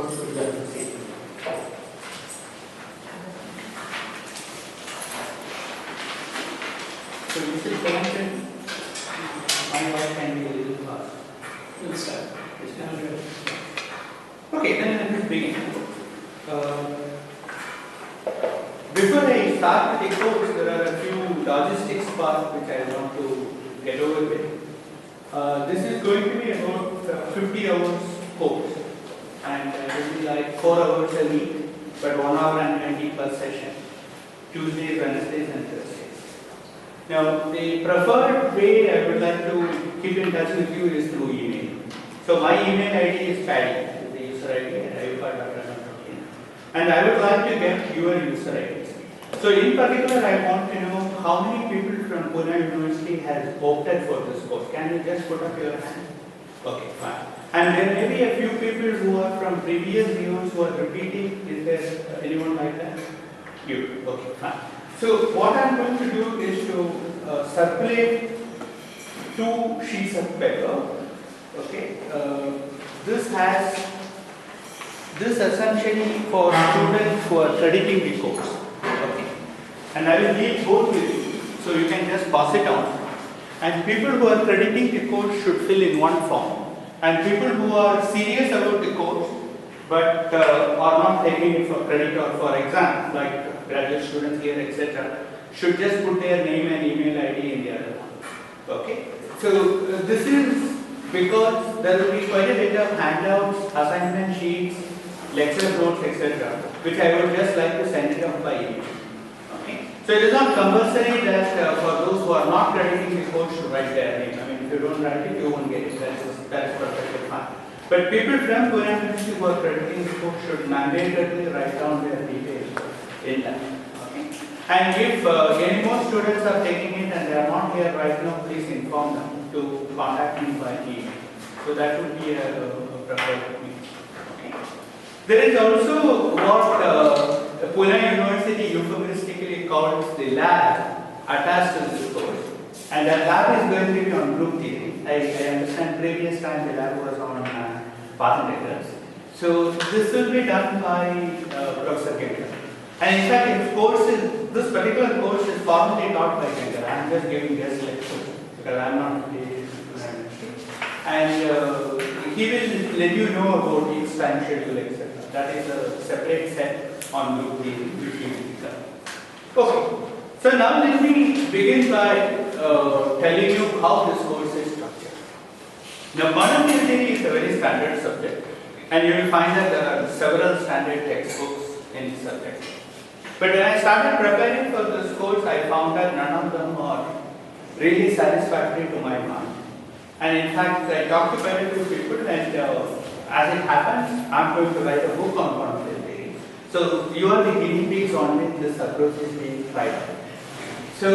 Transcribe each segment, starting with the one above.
what should we have to say? So you still connected? My voice can be a little fast. We'll start. Okay, then let us begin. Before I start the course, there are a few logistics parts which I want to get over with. This is going to be about 50 hours course, and it will be like 4 hours a week, but 1 hour and 20 per session, Tuesdays, Wednesdays and Thursdays. Now, the preferred way I would like to keep in touch with you is through email. So my email ID is Paddy, the user ID, and I would like to get your user IDs. So in particular, I want to know how many people from Pune University has opted for this course. Can you just put up your hand? Okay, fine. And there may be a few people who are from previous years who are repeating. Is there anyone like that? You. Okay, fine. So what I am going to do is to circulate 2 sheets of paper. Okay. This essentially for students who are crediting the course. Okay. And I will leave both with you, so you can just pass it on. And people who are crediting the course should fill in one form. And people who are serious about the course but are not taking it for credit or for exam, like graduate students here, etc., should just put their name and email ID in the other one. Okay. So this is because there will be quite a bit of handouts, assignment sheets, lecture notes, etc., which I would just like to send it out by email. Okay. So it is not compulsory that for those who are not crediting the course to write their name. I mean, if you don't write it, you won't get it. That's perfectly fine. But people from Pune University who are crediting the course should mandatorily write down their details in that. Okay. And if any more students are taking it and they are not here right now, please inform them to contact me by email. So that would be a preferred means. Okay. There is also what Pune University euphemistically calls the lab attached to this course. And that lab is going to be on group theory. I understand previous time the lab was on path integrals. So this will be done by Professor Gendar. And in fact, this particular course is formally taught by Gendar. I am just giving guest lecture because I am not the university. And he will let you know about each time schedule, etc. That is a separate set on group theory which he will cover. Okay. So now let me begin by telling you how this course is structured. Now, quantum field theory is a very standard subject, and you will find that there are several standard textbooks in this subject. But when I started preparing for this course, I found that none of them are really satisfactory to my mind. And in fact, I talked to quite a few people, and as it happens, I am going to write a book on quantum field theory. So you are the guinea pigs on which this approach is being tried. So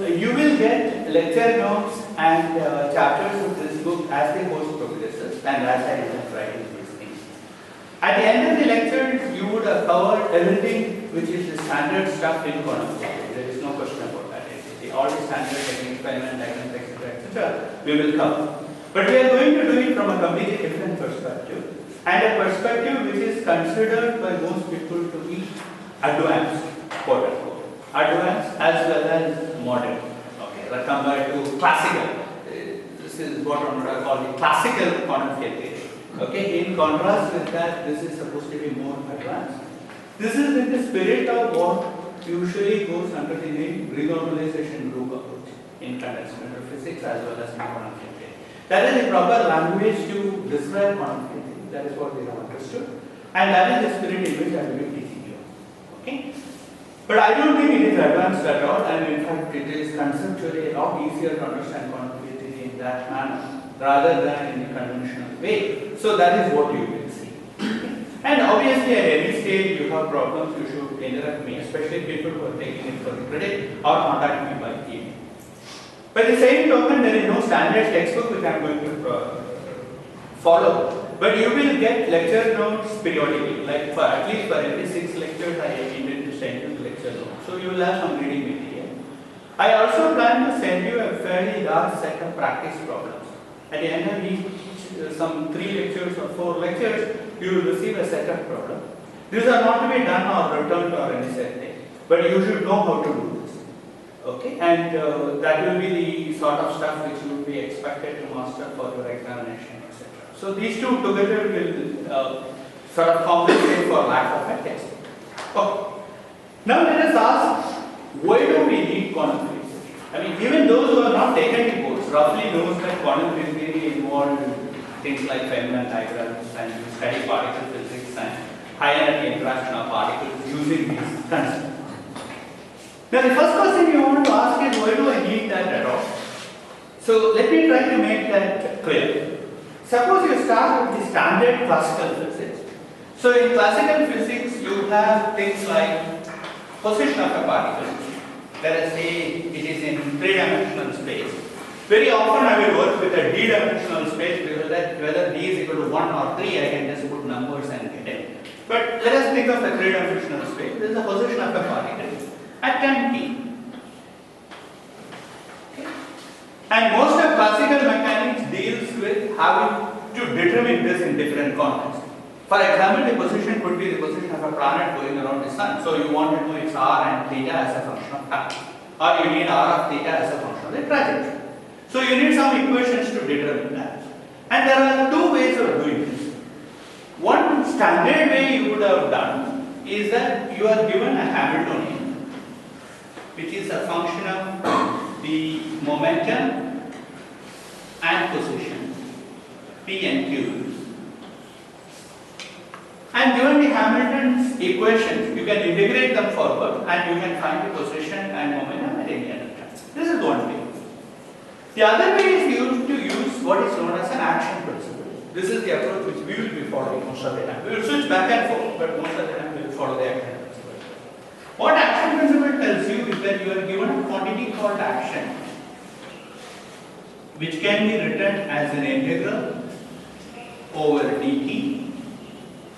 you will get lecture notes and chapters of this book as the course progresses and as I am writing these things. At the end of the lecture, you would have covered everything which is the standard stuff in quantum theory. There is no question about that. All the standard techniques, experiment diagrams, etc., we will cover. But we are going to do it from a completely different perspective, and a perspective which is considered by most people to be advanced, quote unquote. Advanced as well as modern, okay, compared to classical. This is what I would call the classical quantum field theory. Okay, in contrast with that, this is supposed to be more advanced. This is in the spirit of what usually goes under the name renormalization group approach in condensed matter physics as well as in quantum field theory. That is the proper language to describe quantum field theory. That is what we have understood, and that is the spirit in which I will be teaching you. Okay. But I don't think it is advanced at all, and in fact it is conceptually a lot easier to understand quantum field theory in that manner rather than in the conventional way. So that is what you will see. And obviously at any stage you have problems, you should interrupt me, especially people who are taking it for the credit or contact me by email. By the same token, there is no standard textbook which I am going to follow, but you will get lecture notes periodically, like for at least for every 6 lectures I intend to send you the lecture notes. So you will have some reading material. I also plan to send you a fairly large set of practice problems. At the end of each some 3 lectures or 4 lectures, you will receive a set of problems. These are not to be done or returned or any set thing, but you should know how to do this. Okay, and that will be the sort of stuff which you will be expected to master for your examination, etc. So these two together will sort of compensate for lack of a test. Okay. Now let us ask, why do we need quantum physics? I mean, even those who have not taken the course roughly knows that quantum physics involved things like Feynman diagrams and study particle physics and high energy interaction of particles using these concepts. Now the first question you want to ask is, why do I need that at all? So let me try to make that clear. Suppose you start with the standard classical physics. So in classical physics you have things like position of a particle. Let us say it is in 3-dimensional space. Very often I will work with a d-dimensional space because that whether d is equal to 1 or 3 I can just put numbers and get it. But let us think of a 3-dimensional space. There is a position of a particle at time t. Okay. And most of classical mechanics deals with having to determine this in different contexts. For example, the position could be the position of a planet going around the sun. So you want to know its r and theta as a function of time. Or you need r of theta as a function of the trajectory. So you need some equations to determine that. And there are 2 ways of doing this. One standard way you would have done is that you are given a Hamiltonian, which is a function of the momentum and position, P and Q. And given the Hamilton's equations, you can integrate them forward and you can find the position and momentum at any other time. This is one way. The other way is used to use what is known as an action principle. This is the approach which we will be following most of the time. We will switch back and forth, but most of the time we will follow the action principle. What action principle tells you is that you are given a quantity called action, which can be written as an integral over dt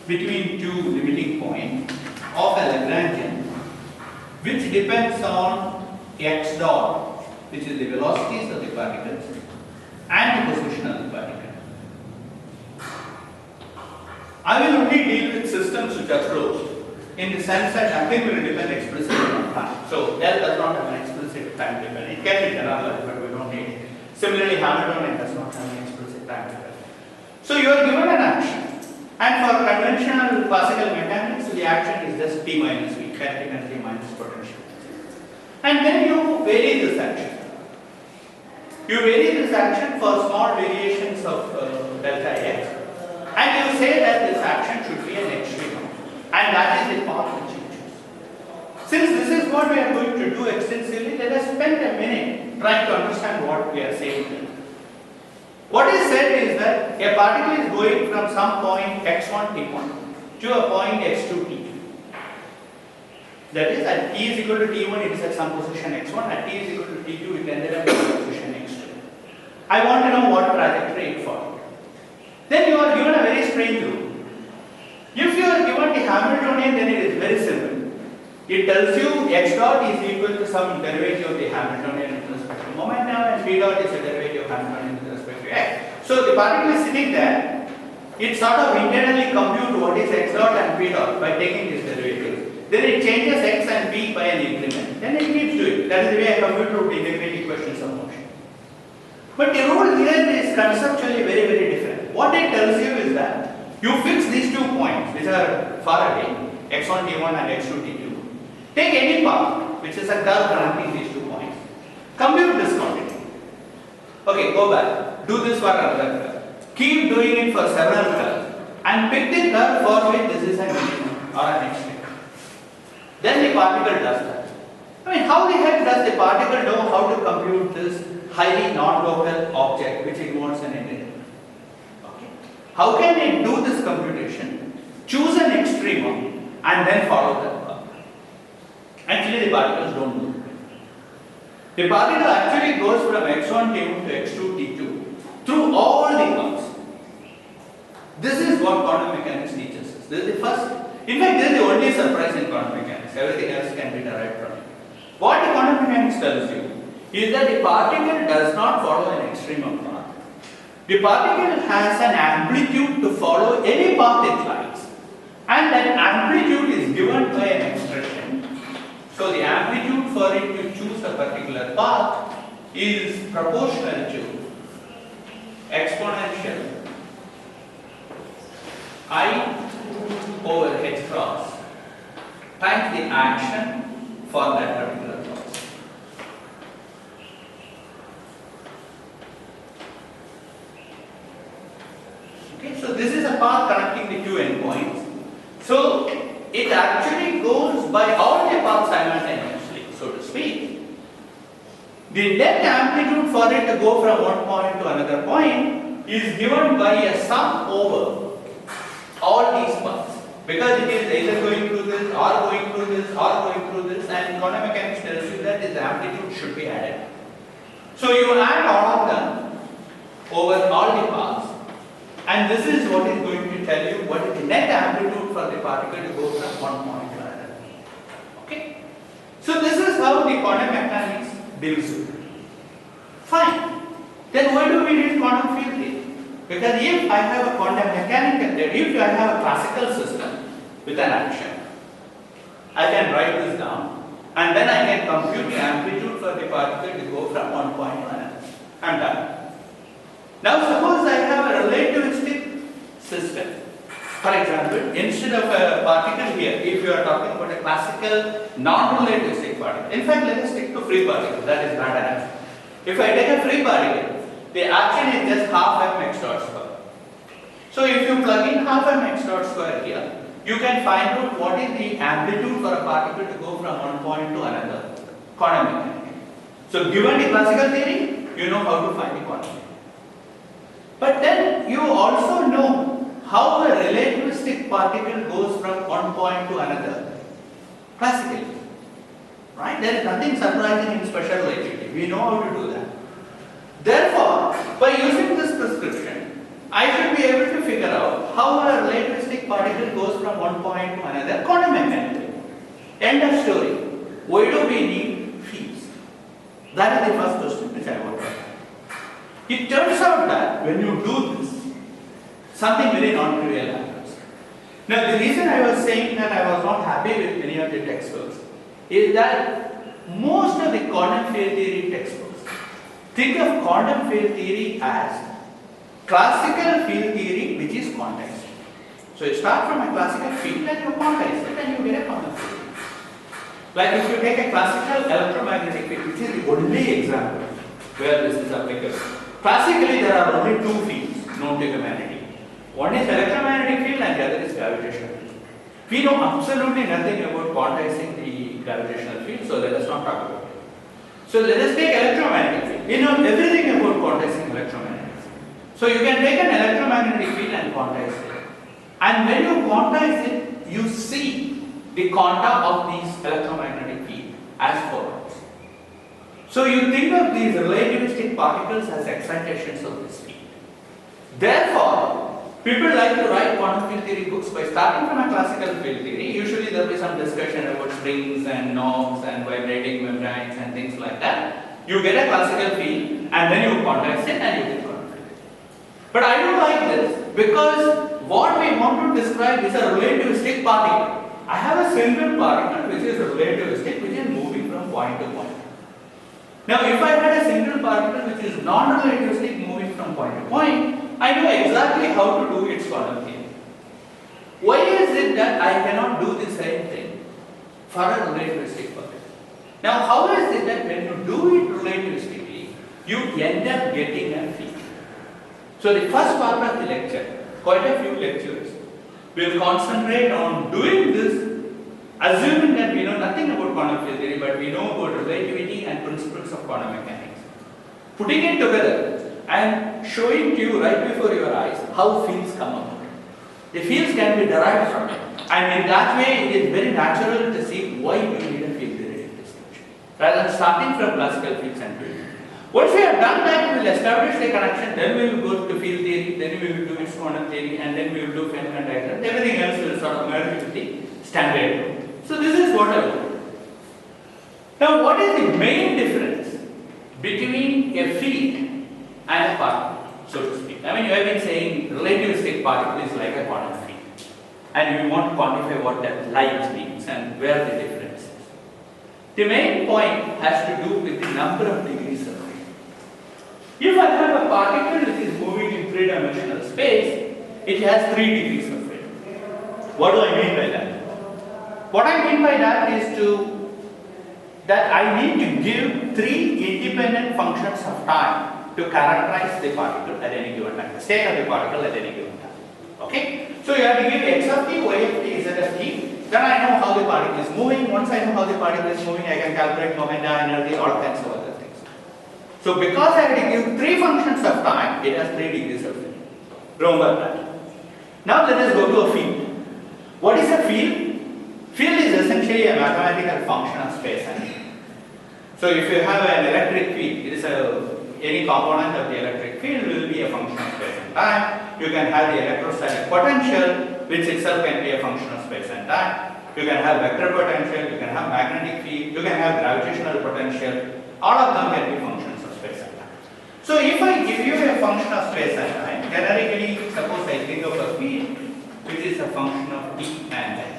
between 2 limiting points of a Lagrangian, which depends on x dot, which is the velocities of the particles, and the position of the particle. I will only deal with systems which are closed, in the sense that nothing will depend explicitly on time. So L does not have an explicit time dependence. It can be generalized, but we don't need it. Similarly, Hamiltonian does not have an explicit time dependence. So you are given an action. And for conventional classical mechanics, the action is just T minus V, kinetic energy minus potential. And then you vary this action. You vary this action for small variations of delta x. And you say that this action should be an extreme. And that is the path which you choose. Since this is what we are going to do extensively, let us spend a minute trying to understand what we are saying here. What is said is that a particle is going from some point x1 t1 to a point x2 t2. That is, at t is equal to t1 it is at some position x1, at t is equal to t2 it ended up at position x2. I want to know what trajectory it followed. Then you are given a very strange rule. If you are given the Hamiltonian, then it is very simple. It tells you x dot is equal to some derivative of the Hamiltonian with respect to momentum, and p dot is a derivative of Hamiltonian with respect to x. So the particle is sitting there, it sort of internally computes what is x dot and p dot by taking this derivative. Then it changes x and p by an increment. Then it keeps doing. That is the way I compute to integrate equations of motion. But the rule here is conceptually very, very different. What it tells you is that you fix these 2 points which are far away, x1 t1 and x2 t2. Take any path which is a curve connecting these 2 points. Compute this quantity. Okay, go back. Do this for another curve. Keep doing it for several curves and pick the curve for which this is an minimum or an extreme. Then the particle does that. I mean, how the heck does the particle know how to compute this highly non-local object which involves an integral? Okay. How can it do this computation, choose an extremum and then follow that path? Actually, the particles don't do it. The particle actually goes from x1 t1 to x2 t2 through all the curves. This is what quantum mechanics teaches us. This is the first. In fact, this is the only surprise in quantum mechanics. Everything else can be derived from it. What the quantum mechanics tells you is that the particle does not follow an extremum path. The particle has an amplitude to follow any path it likes, and that amplitude is given by an expression. So the amplitude for it to choose a particular path is proportional to exponential I over h cross times the action for that particular path. Okay, so this is a path connecting the two endpoints. So it actually goes by all the paths simultaneously, so to speak. The net amplitude for it to go from one point to another point is given by a sum over all these paths, because it is either going through this or going through this or going through this, and quantum mechanics tells you that this amplitude should be added. So you add all of them over all the paths, and this is what is going to tell you what is the net amplitude for the particle to go from one point to another. Okay? So this is how the quantum mechanics deals with it. Fine. Then why do we need quantum field theory? Because if I have a quantum mechanical theory, if I have a classical system with an action, I can write this down, and then I can compute the amplitude for the particle to go from one point to another. I'm done. Now suppose I have a relativistic system. For example, instead of a particle here, if you are talking about a classical non-relativistic particle, in fact let us stick to free particle, that is not an action. If I take a free particle, the action is just half mx dot square. So if you plug in half mx dot square here, you can find out what is the amplitude for a particle to go from one point to another, quantum mechanics. So given the classical theory, you know how to find the quantum theory. But then you also know how a relativistic particle goes from one point to another, classically. Right? There is nothing surprising in special relativity. We know how to do that. Therefore, by using this prescription, I should be able to figure out how a relativistic particle goes from one point to another quantum mechanically. End of story. Why do we need fields? That is the first question which I want to ask. It turns out that when you do this, something very non-trivial happens. Now, the reason I was saying that I was not happy with many of the textbooks is that most of the quantum field theory textbooks think of quantum field theory as classical field theory which is quantized. So you start from a classical field and you quantize it and you get a quantum field. Like if you take a classical electromagnetic field, which is the only example where this is applicable. Classically there are only two fields known to humanity. One is electromagnetic field and the other is gravitational field. We know absolutely nothing about quantizing the gravitational field, so let us not talk about it. So let us take electromagnetic field. We know everything about quantizing electromagnetic field. So you can take an electromagnetic field and quantize it. And when you quantize it, you see the quanta of these electromagnetic field as photons. So you think of these relativistic particles as excitations of this field. Therefore, people like to write quantum field theory books by starting from a classical field theory. Usually there will be some discussion about strings and knobs and vibrating membranes and things like that. You get a classical field and then you quantize it and you get quantum field. But I don't like this because what we want to describe is a relativistic particle. I have a single particle which is relativistic, which is moving from point to point. Now if I had a single particle which is non-relativistic moving from point to point, I know exactly how to do its quantum theory. Why is it that I cannot do the same thing for a relativistic particle? Now how is it that when you do it relativistically, you end up getting a field? So the first part of the lecture, quite a few lectures, will concentrate on doing this, assuming that we know nothing about quantum field theory, but we know about relativity and principles of quantum mechanics. Putting it together and showing to you right before your eyes how fields come about. The fields can be derived from it, and in that way it is very natural to see why we need a field theoretic description, rather than starting from classical fields and fields. Once we have done that, we will establish the connection, then we will go to field theory, then we will do its quantum theory, and then we will do Feynman diagrams. Everything else will sort of merge with the standard. So this is what I want. Now what is the main difference between a field and a particle, so to speak? particle is like a quantum field, and we want to quantify what that light means and where the difference is. The main point has to do with the number of degrees of freedom. If I have a particle which is moving in three-dimensional space, it has 3 degrees of freedom. What do I mean by that? What I mean by that is that I need to give 3 independent functions of time to characterize the particle at any given time, the state of the particle at any given time. Okay? So you have to give x of t, y of t, z of t. Then I know how the particle is moving. Once I know how the particle is moving, I can calculate momentum, energy, all kinds of other things. So because I have to give 3 functions of time, it has 3 degrees of freedom. Remember that. Now let us go to a field. What is a field? Field is essentially a mathematical function of space and time. So if you have an electric field, it is any component of the electric field will be a function of space and time. You can have the electrostatic potential, which itself can be a function of space and time. You can have vector potential, you can have magnetic field, you can have gravitational potential. All of them can be functions of space and time. So if I give you a function of space and time, generically suppose I think of a field which is a function of t and time.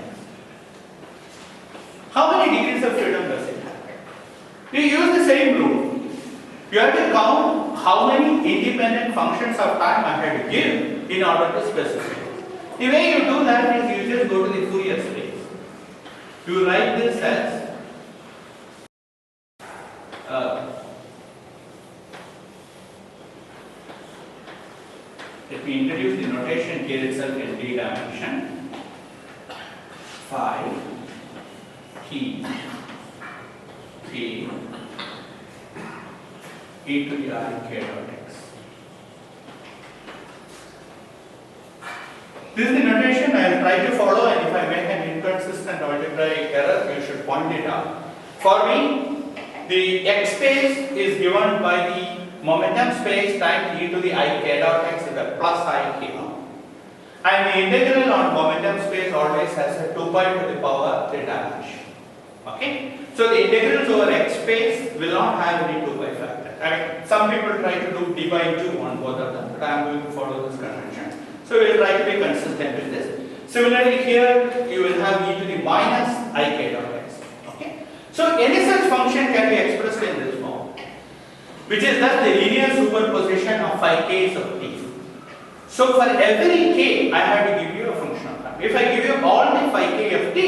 How many degrees of freedom does it have? You use the same rule. You have to count how many independent functions of time I have to give in order to specify. The way you do that is you just go to the Fourier space. You write this as let me introduce the notation here itself in d dimension. Phi T K e to the I k dot x. This is the notation I will try to follow, and if I make an inconsistent algebraic error, you should point it out. For me, the x space is given by the momentum space times e to the I k dot x with a plus I k. And the integral on momentum space always has a 2 pi to the power 3 dimension. Okay? So the integrals over x space will not have any 2 pi factor. I mean, some people try to do d by 2 on both of them, but I am going to follow this convention. So we will try to be consistent with this. Similarly here, you will have e to the minus I k dot x. Okay? So any such function can be expressed in this form, which is thus the linear superposition of phi k's of t. So for every k, I have to give you a function of time. If I give you all the phi k of t,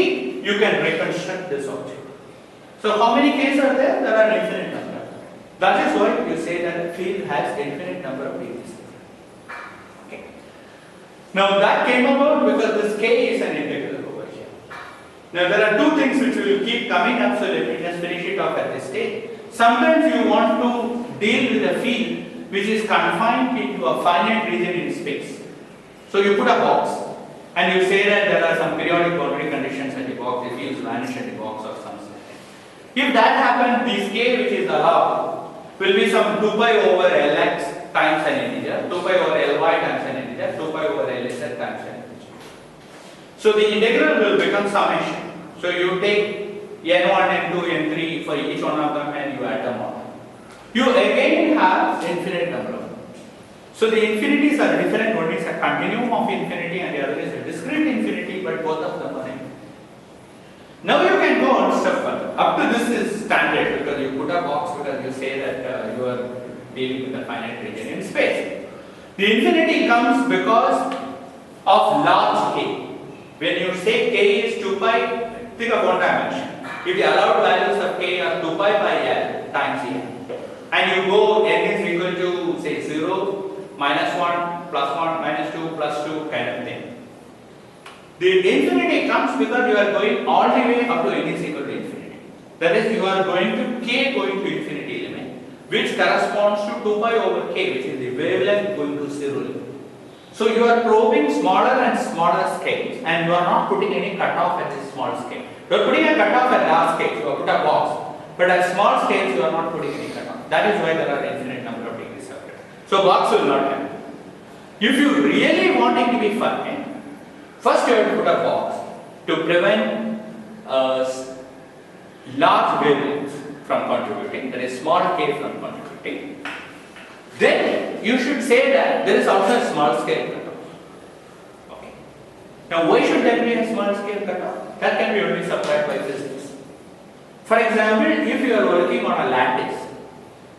you can reconstruct this object. So how many k's are there? There are an infinite number. That is why you say that a field has infinite number of degrees. Okay. Now that came about because this k is an integral over here. Now there are 2 things which will keep coming up, so let me just finish it off at this stage. Sometimes you want to deal with a field which is confined into a finite region in space. So you put a box and you say that there are some periodic boundary conditions at the box, the fields vanish at the box or something. If that happens, this k which is allowed will be some 2 pi over Lx times an integer, 2 pi over Ly times an integer, 2 pi over Lz times an integer. So the integral will become summation. So you take n1, n2, n3 for each one of them and you add them all. You again have infinite number of them. So the infinities are different. One is a continuum of infinity and the other is a discrete infinity, but both of them are infinite. Now you can go on step further. Up to this is standard because you put a box because you say that you are dealing with a finite region in space. The infinity comes because of large k. When you say k is 2 pi, think of one dimension. If the allowed values of k are 2 pi by L times n, and you go n is equal to say 0, minus 1, plus 1, minus 2, plus 2 kind of thing. The infinity comes because you are going all the way up to n is equal to infinity. That is, you are going to k going to infinity limit, which corresponds to 2 pi over k, which is the wavelength going to 0 limit. So you are probing smaller and smaller scales, and you are not putting any cutoff at this small scale. You are putting a cutoff at large scales, you have put a box, but at small scales you are not putting any cutoff. That is why there are infinite number of degrees of freedom. So box will not happen. If you really want it to be finite, first you have to put a box to prevent large wavelengths from contributing, that is small k from contributing. Then you should say that there is also a small scale cutoff. Now, why should there be a small scale cutoff? That can be only supplied by physics. For example, if you are working on a lattice,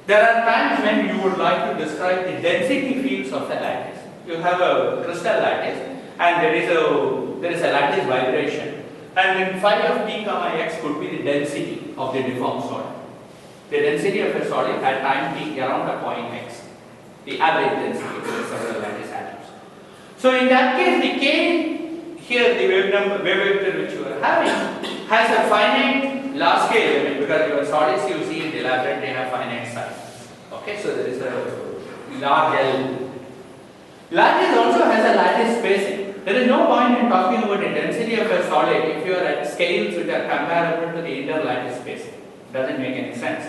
there are times when you would like to describe the density fields of a lattice. You have a crystal lattice and there is a lattice vibration, and then phi of t comma x could be the density of the deformed solid. The density of a solid at time t around a point x, the average density of several lattice atoms. So in that case, the k here, the wave vector which you are having has a finite large scale element, because your solids you see in the laboratory have finite size. Okay, so there is a large L. Lattice also has a lattice spacing. There is no point in talking about the density of a solid if you are at scales which are comparable to the interlattice spacing. Doesn't make any sense.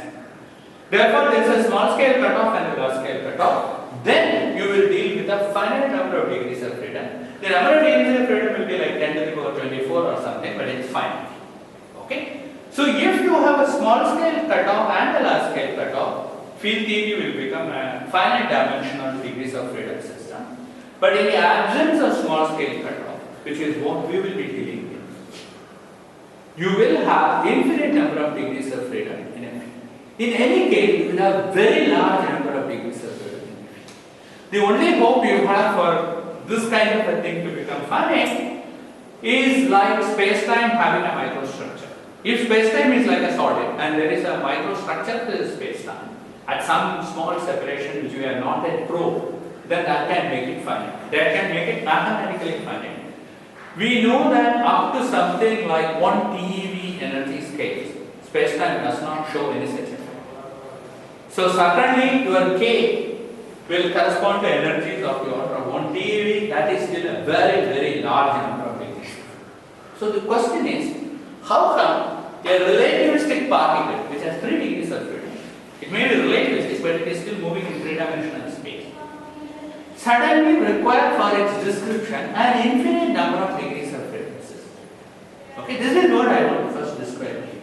Therefore, there is a small scale cutoff and a large scale cutoff. Then you will deal with a finite number of degrees of freedom. The number of degrees of freedom will be like 10 to the power 24 or something, but it's finite. Okay? So if you have a small scale cutoff and a large scale cutoff, field theory will become a finite dimensional degrees of freedom system. But in the absence of small scale cutoff, which is what we will be dealing with, you will have infinite number of degrees of freedom in a field. In any case, you will have very large number of degrees of freedom in a field. The only hope you have for this kind of a thing to become finite is like space-time having a microstructure. If space-time is like a solid and there is a microstructure to the space-time at some small separation which we are not yet probed, then that can make it finite. That can make it mathematically finite. We know that up to something like 1 TeV energy scales, space-time does not show any such effect. So certainly your K will correspond to energies of the order of 1 TeV. That is still a very, very large number of degrees. So the question is, how come a relativistic particle which has 3 degrees of freedom, it may be relativistic but it is still moving in 3-dimensional space, suddenly require for its description an infinite number of degrees of freedom system? Okay, this is what I want to first describe to you.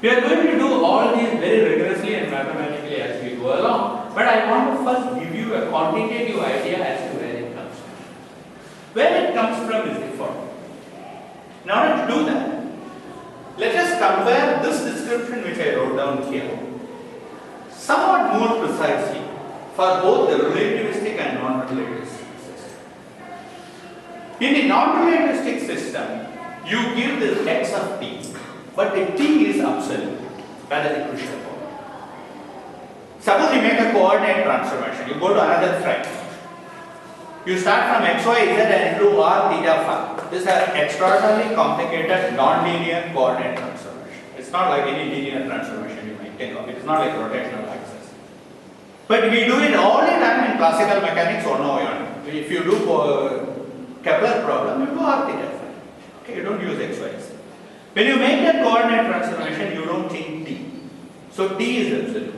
We are going to do all these very rigorously and mathematically as we go along, but I want to first give you a quantitative idea as to where it comes from. Where it comes from is the following. In order to do that, let us compare this description which I wrote down here somewhat more precisely for both the relativistic and non-relativistic system. In the non-relativistic system, you give this x of t, but the t is absolute. That is the crucial point. Suppose you make a coordinate transformation. You go to another thread. You start from x, y, z and do r, theta, phi. This is an extraordinarily complicated non-linear coordinate transformation. It's not like any linear transformation you might think of. It is not like rotational axis. But we do it all the time in classical mechanics or no one. If you do Kepler problem, you do r, theta, phi. Okay, you don't use x, y, z. When you make that coordinate transformation, you don't change t. So t is absolute.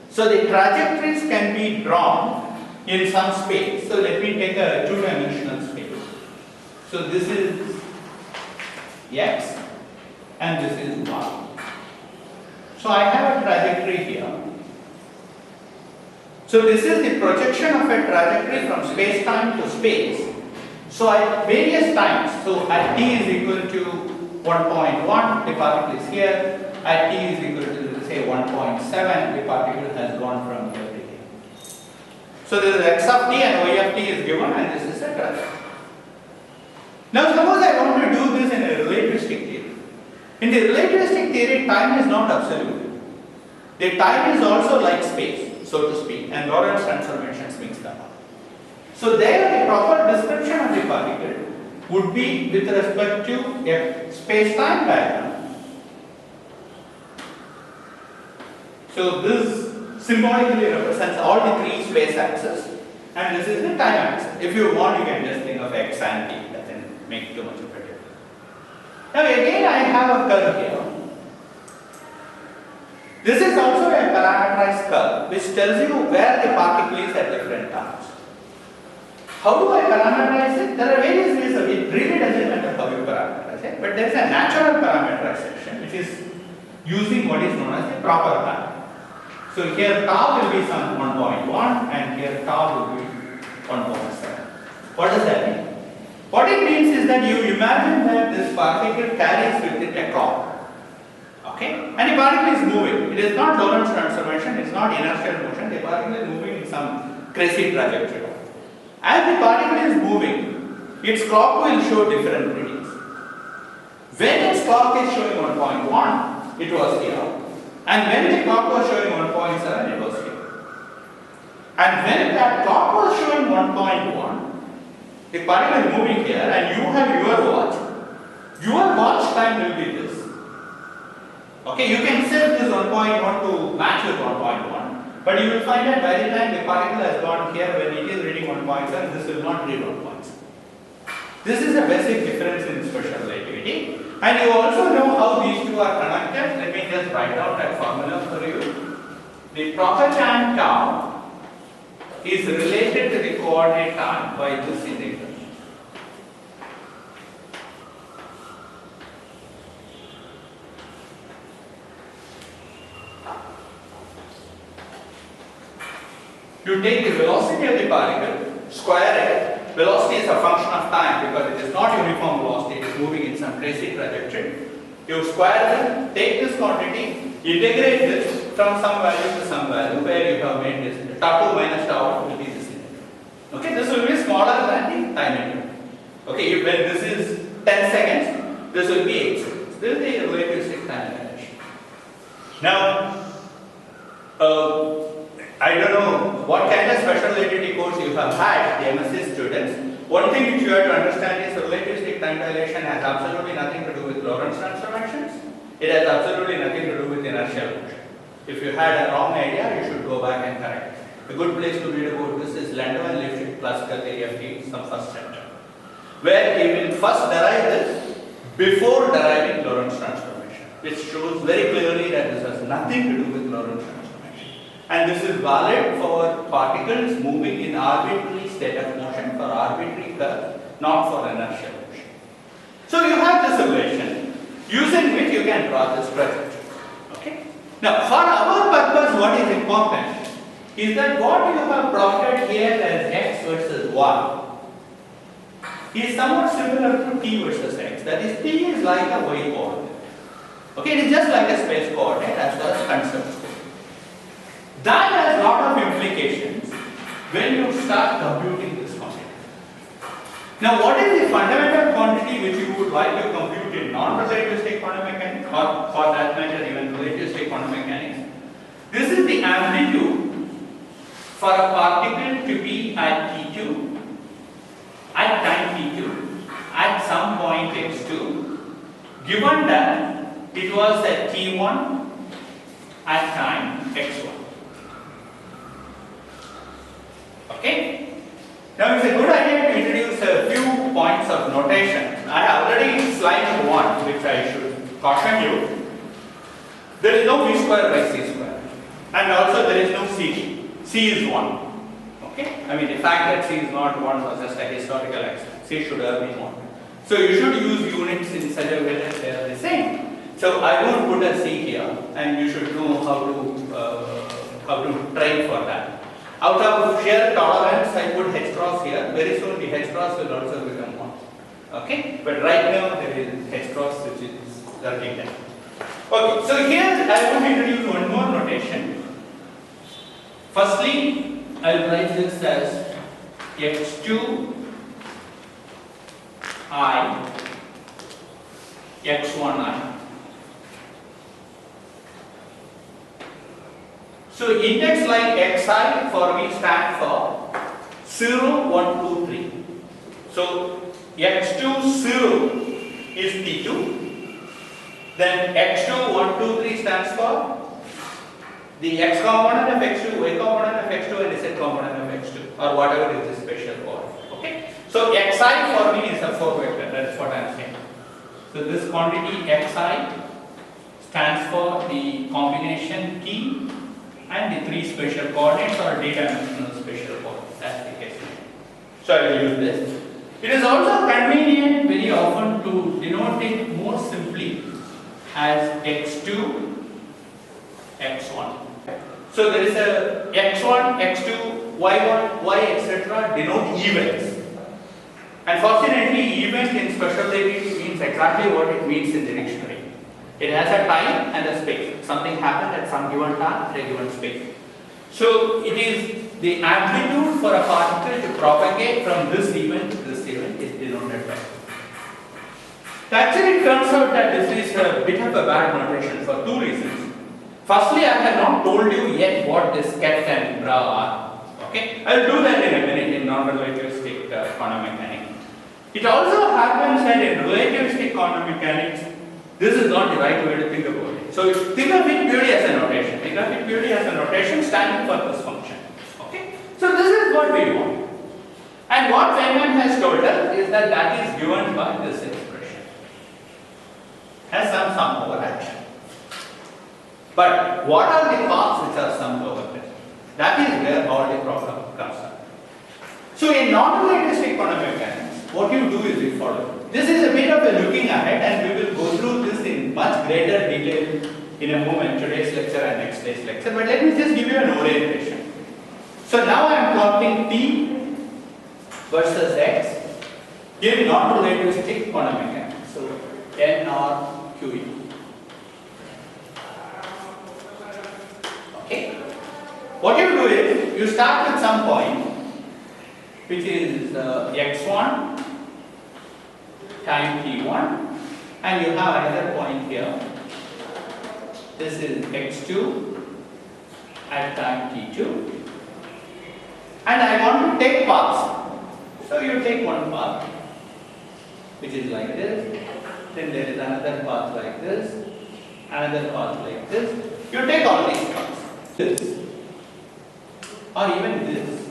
So the trajectories can be drawn in some space. So let me take a 2-dimensional space. So this is x and this is y. So I have a trajectory here. So this is the projection of a trajectory from space-time to space. So at various times, so at t is equal to 1.1, the particle is here. At t is equal to say 1.7, the particle has gone from here to here. So this is x of t and y of t is given, and this is a trajectory. Now suppose I want to do this in a relativistic theory. In the relativistic theory, time is not absolute. The time is also like space, so to speak, and Lorentz transformations mix them up. So there the proper description of the particle would be with respect to a space-time diagram. So this symbolically represents all the 3 space axes, and this is the time axis. If you want, you can just think of x and t. It doesn't make too much of a difference. Now again, I have a curve here. This is also a parameterized curve which tells you where the particle is at different times. How do I parameterize it? There are various ways of it. It really doesn't matter how you parameterize it, but there is a natural parameterization which is using what is known as the proper time. So here tau will be some 1.1 and here tau will be 1.7. What does that mean? What it means is that you imagine that this particle carries with it a clock. Okay? And the particle is moving. It is not Lorentz transformation, it is not inertial motion. The particle is moving in some crazy trajectory. As the particle is moving, its clock will show different readings. When its clock is showing 1.1, it was here. And when the clock was showing 1.7, it was here. And when that clock was showing 1.1, the particle is moving here and you have your watch time will be this. Okay, you can set this 1.1 to match with 1.1, but you will find that by the time the particle has gone here, when it is reading 1.7, this will not read 1.7. This is a basic difference in special relativity. And you also know how these two are connected. Let me just write out that formula for you. The proper time tau is related to the coordinate time by this integral. You take the velocity of the particle, square it. Velocity is a function of time because it is not uniform velocity, it is moving in some crazy trajectory. You square it, take this quantity, integrate this from some value to some value where you have made this. Tau 2 minus tau 1 will be this integral. Okay, this will be smaller than the time integral. Okay, when this is 10 seconds, this will be 8 seconds. This is the relativistic time dilation. Now, I don't know what kind of special relativity course you have had, the MSc students. One thing which you have to understand is relativistic time dilation has absolutely nothing to do with Lorentz transformations. It has absolutely nothing to do with inertial motion. If you had a wrong idea, you should go back and correct it. A good place to read about this is Landau and Lifshitz classical theory of fields, some first chapter, where he will first derive this before deriving Lorentz transformation, which shows very clearly that this has nothing to do with Lorentz transformation. And this is valid for particles moving in arbitrary state of motion for arbitrary curve, not for inertial motion. So you have this relation using which you can draw this trajectory. Okay? Now for our purpose, what is important is that what you have plotted here as x versus y is somewhat similar to t versus x. That is, t is like a y coordinate. Okay, it is just like a space coordinate as far as concepts go. That has a lot of implications when you start computing this quantity. Now, what is the fundamental quantity which you would like to compute in non-relativistic quantum mechanics, or for that matter even relativistic quantum mechanics? This is the amplitude for a particle to be at t2, at time t2, at some point x2, given that it was at t1 at time x1. Okay? Now it's a good idea to introduce a few points of notation. I have already slide number 1, which I should caution you. There is no v square by c square, and also there is no c. C is 1. Okay? I mean, the fact that c is not 1 was just a historical accident. C should have been 1. So you should use units in such a way that they are the same. So I won't put a c here, and you should know how to try for that. Out of sheer tolerance, I put h cross here. Very soon the h cross will also become 1. Okay? But right now there is h cross which is lurking there. Okay, so here I want to introduce one more notation. Firstly, I will write this as x2 I x1 I. So index like xi for me stand for 0, 1, 2, 3. So x2 0 is t2. Then x2 1, 2, 3 stands for the x component of x2, y component of x2, and z component of x2, or whatever is the spatial coordinate. Okay. So xi for me is a 4 vector. That's what I am saying. So this quantity xi stands for the combination t and the 3 spatial coordinates or d-dimensional spatial coordinates. That's the case. So I will use this. It is also convenient very often to denote it more simply as x2, x1. So there is a x1, x2, y1, y etc. denote events. And fortunately, event in special relativity means exactly what it means in the dictionary. It has a time and a space. Something happened at some given time at a given space. So it is the amplitude for a particle to propagate from this event to this event is denoted by. Actually, it turns out that this is a bit of a bad notation for two reasons. Firstly, I have not told you yet what this ket and bra are. Okay, I will do that in a minute in non-relativistic quantum mechanics. It also happens that in relativistic quantum mechanics, this is not the right way to think about it. So think of it purely as a notation. Think of it purely as a notation standing for this function. Okay, so this is what we want. And what Feynman has told us is that that is given by this expression. Has some sum over action. But what are the paths which are summed over this? That is where all the problem comes up. So in non-relativistic quantum mechanics, what you do is you follow. This is a bit of a looking ahead, and we will go through this in much greater detail in a moment, today's lecture and next day's lecture. But let me just give you an orientation. So now I am plotting T versus X in non-relativistic quantum mechanics. So N or QE. Okay. What you do is you start with some point which is x1 time t1, and you have another point here. This is x2 at time t2, and I want to take paths. So you take one path which is like this, then there is another path like this, another path like this. You take all these paths, this or even this.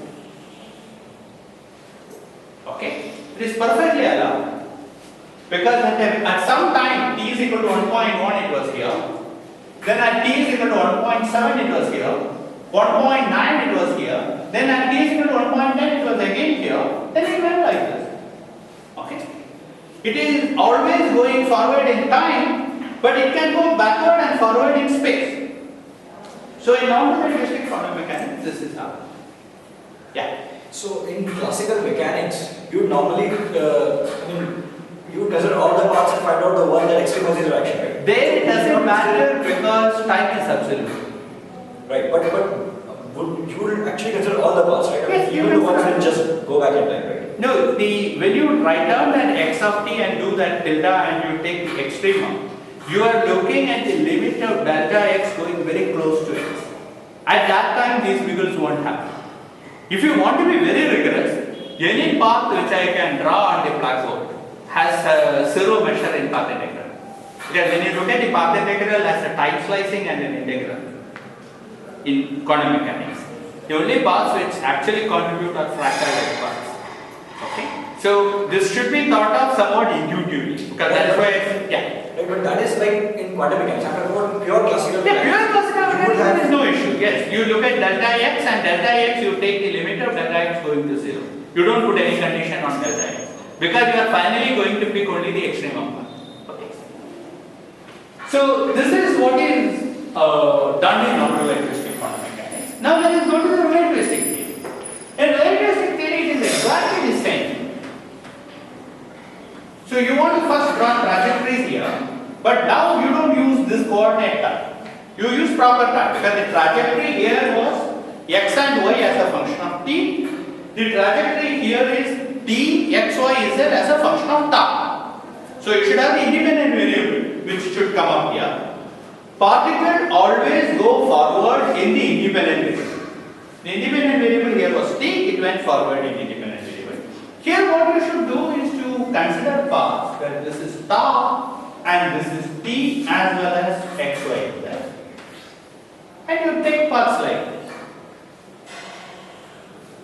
Okay, it is perfectly allowed. Because at some time t is equal to 1.1 it was here, then at t is equal to 1.7 it was here, 1.9 it was here, then at t is equal to 1.10 it was again here, then it went like this. Okay? It is always going forward in time, but it can go backward and forward in space. So in non-relativistic quantum mechanics, this is how. Yeah. So in classical mechanics, you normally, you measure all the paths and find out the one that extremizes your action, right? There it doesn't matter because time is absolute. Right, but you will actually consider all the paths, right? Yes, you will want to just go back in time, right? No, when you write down that x of t and do that tilde and you take the extremum, you are looking at the limit of delta x going very close to x. At that time, these figures won't happen. If you want to be very rigorous, any path which I can draw on the blackboard has a zero measure in path integral. Because when you look at the path integral as a type slicing and an integral in quantum mechanics, the only paths which actually contribute are fractal-like paths. Okay? So this should be thought of somewhat intuitively. Because that's why, yeah. Right, but that is like in quantum mechanics. I'm talking about pure classical mechanics. Yeah, pure classical mechanics, there is no issue. Yes, you look at delta x and delta x, you take the limit of delta x going to 0. You don't put any condition on delta x. Because you are finally going to pick only the extremum one. Okay. So this is what is done in non-relativistic quantum mechanics. Now let us go to the relativistic theory. In relativistic theory, it is exactly the same. So you want to first draw trajectories here, but now you don't use this coordinate time. You use proper time because the trajectory here was x and y as a function of t. The trajectory here is t, x, y, z as a function of tau. So it should have the independent variable which should come up here. Particle always go forward in the independent variable. The independent variable here was t, it went forward in independent variable. Here what you should do is to consider paths where this is tau and this is t as well as x, y, z. And you take paths like this.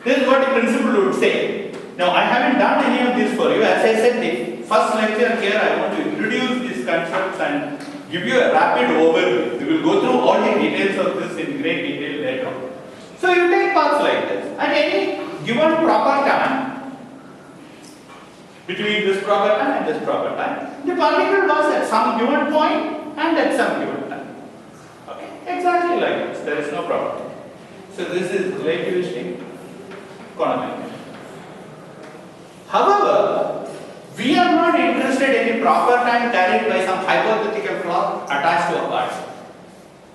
This is what the principle would say. Now I haven't done any of this for you. As I said, the first lecture here I want to introduce these concepts and give you a rapid overview. We will go through all the details of this in great detail later on. So you take paths like this. At any given proper time, between this proper time and this proper time, the particle was at some given point and at some given time. Okay, exactly like this. There is no problem. So this is relativistic quantum mechanics. However, we are not interested in the proper time carried by some hypothetical clock attached to a particle.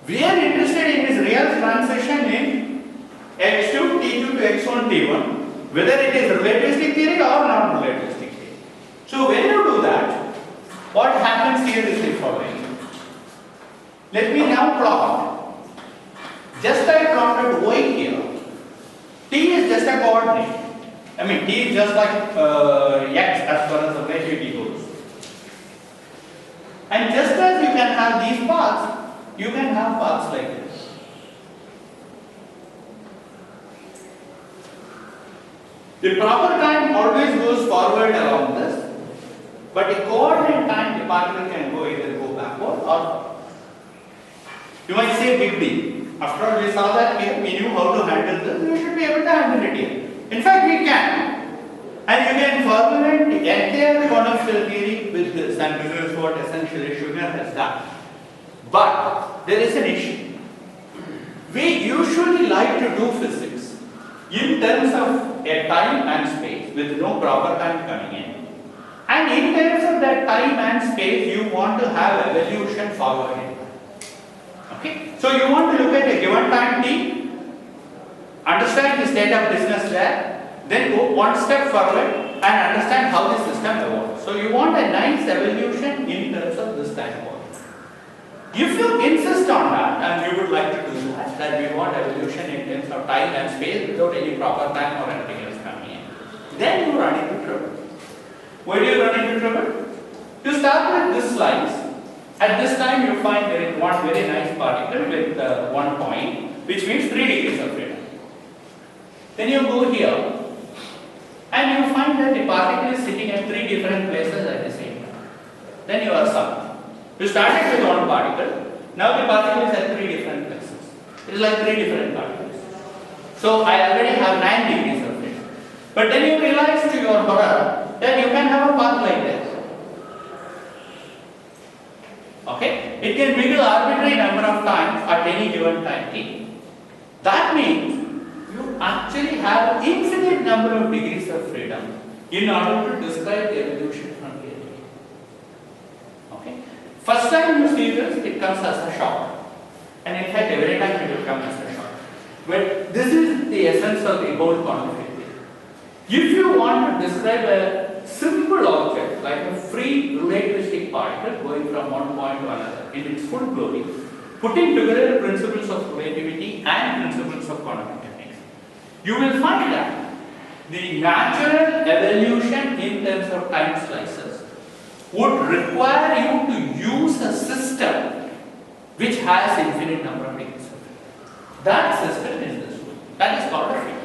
We are interested in this real transition in x2, t2 to x1, t1, whether it is relativistic theory or non-relativistic theory. So when you do that, what happens here is the following. Let me now plot. Just I plotted y here. T is just a coordinate. I mean, T is just like x as far as the relativity goes. And just as you can have these paths, you can have paths like this. The proper time always goes forward along this, but the coordinate time the particle can either go backward or you might say big D. After all, we saw that here, we knew how to handle this, we should be able to handle it here. In fact, we can. And you can formulate the entire quantum field theory with this, and this is what essentially Sugar has done. But there is an issue. We usually like to do physics in terms of a time and space with no proper time coming in. And in terms of that time and space, you want to have evolution forward in time. Okay? So you want to look at a given time t, understand the state of business there, then go one step forward and understand how the system evolves. So you want a nice evolution in terms of this time point. If you insist on that, and you would like to do that we want evolution in terms of time and space without any proper time or anything else coming in, then you run into trouble. Why do you run into trouble? To start with this slice, at this time you find there is one very nice particle with 1 point, which means 3 degrees of freedom. Then you go here, and you find that the particle is sitting at 3 different places at the same time. Then you are summed. You started with one particle, now the particle is at 3 different places. It is like 3 different particles. So I already have 9 degrees of freedom. But then you realize to your horror that you can have a path like this. Okay? It can wiggle arbitrary number of times at any given time t. That means you actually have infinite number of degrees of freedom in order to describe the evolution from here. Okay? First time you see this, it comes as a shock. And in fact, every time it will come as a shock. But this is the essence of the whole quantum field theory. If you want to describe a simple object like a free relativistic particle going from one point to another in its full glory, putting together principles of relativity and principles of quantum mechanics, you will find that the natural evolution in terms of time slices would require you to use a system which has infinite number of degrees of freedom. That system is this one. That is called a field.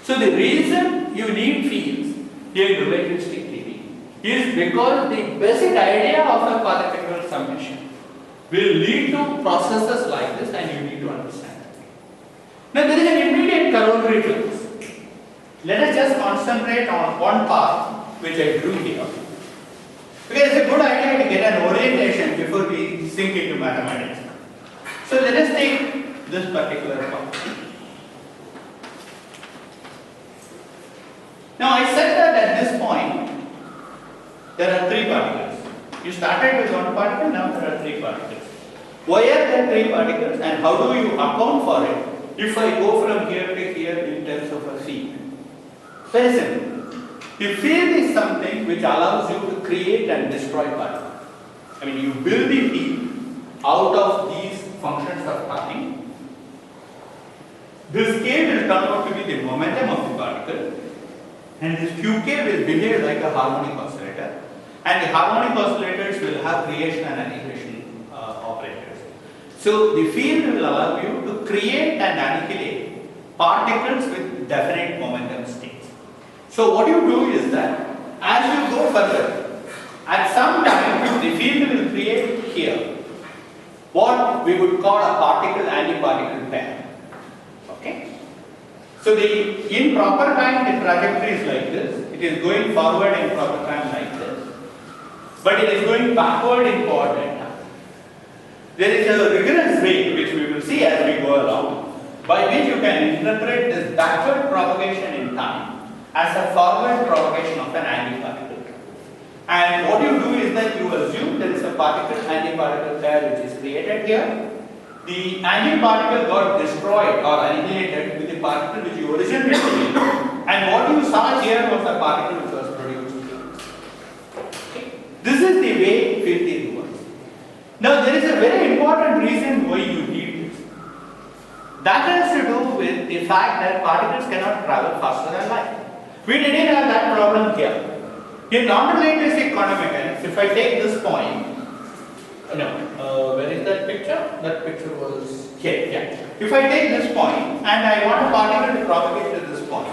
So the reason you need fields in relativistic theory is because the basic idea of a particle summation will lead to processes like this, and you need to understand that. Now there is an immediate corollary to this. Let us just concentrate on one part which I drew here. Because it's a good idea to get an orientation before we sink into mathematics. So let us take this particular part. Now I said that at this point there are 3 particles. You started with one particle, now there are 3 particles. Why are there 3 particles and how do you account for it if I go from here to here in terms of a field? Very simple. The field is something which allows you to create and destroy particles. I mean, you build the field out of these functions of time. This k will turn out to be the momentum of the particle, and this qk will behave like a harmonic oscillator, and the harmonic oscillators will have creation and annihilation operators. So the field will allow you to create and annihilate particles with definite momentum states. So what you do is that as you go further, at some time the field will create here what we would call a particle-antiparticle pair. Okay? So in proper time the trajectory is like this. It is going forward in proper time like this. But it is going backward in coordinate time. There is a rigorous way which we will see as we go along, by which you can interpret this backward propagation in time as a forward propagation of an antiparticle. And what you do is that you assume there is a particle-antiparticle pair which is created here. The antiparticle got destroyed or annihilated with the particle which you originally made. And what you saw here was a particle which was produced here. Okay. This is the way field theory works. Now there is a very important reason why you need this. That has to do with the fact that particles cannot travel faster than light. We didn't have that problem here. In non-relativistic quantum mechanics, if I take this point, where is that picture? That picture was here. Yeah. If I take this point and I want a particle to propagate to this point,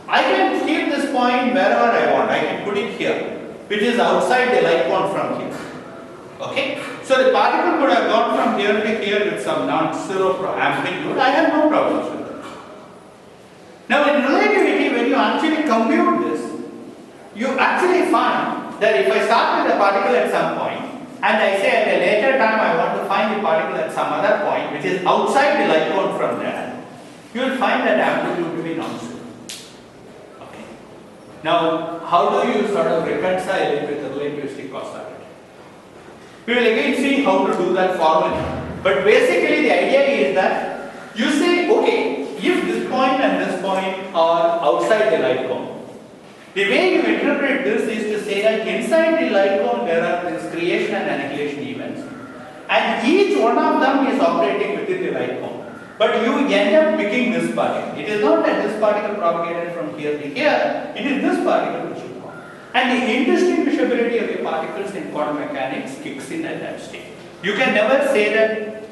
I can keep this point wherever I want. I can put it here, which is outside the light cone from here. Okay? So the particle could have gone from here to here with some non-zero amplitude. I have no problems with that. Now in relativity, when you actually compute this, you actually find that if I start with a particle at some point, and I say at a later time I want to find the particle at some other point, which is outside the light cone from there, you will find that amplitude to be non-zero. Okay. Now, how do you sort of reconcile it with the relativistic causality? We will again see how to do that formally. But basically the idea is that you say, okay, if this point and this point are outside the light cone, the way you interpret this is to say that inside the light cone there are these creation and annihilation events, and each one of them is operating within the light cone. But you end up picking this particle. It is not that this particle propagated from here to here, it is this particle which you want. And the indistinguishability of the particles in quantum mechanics kicks in at that stage. You can never say that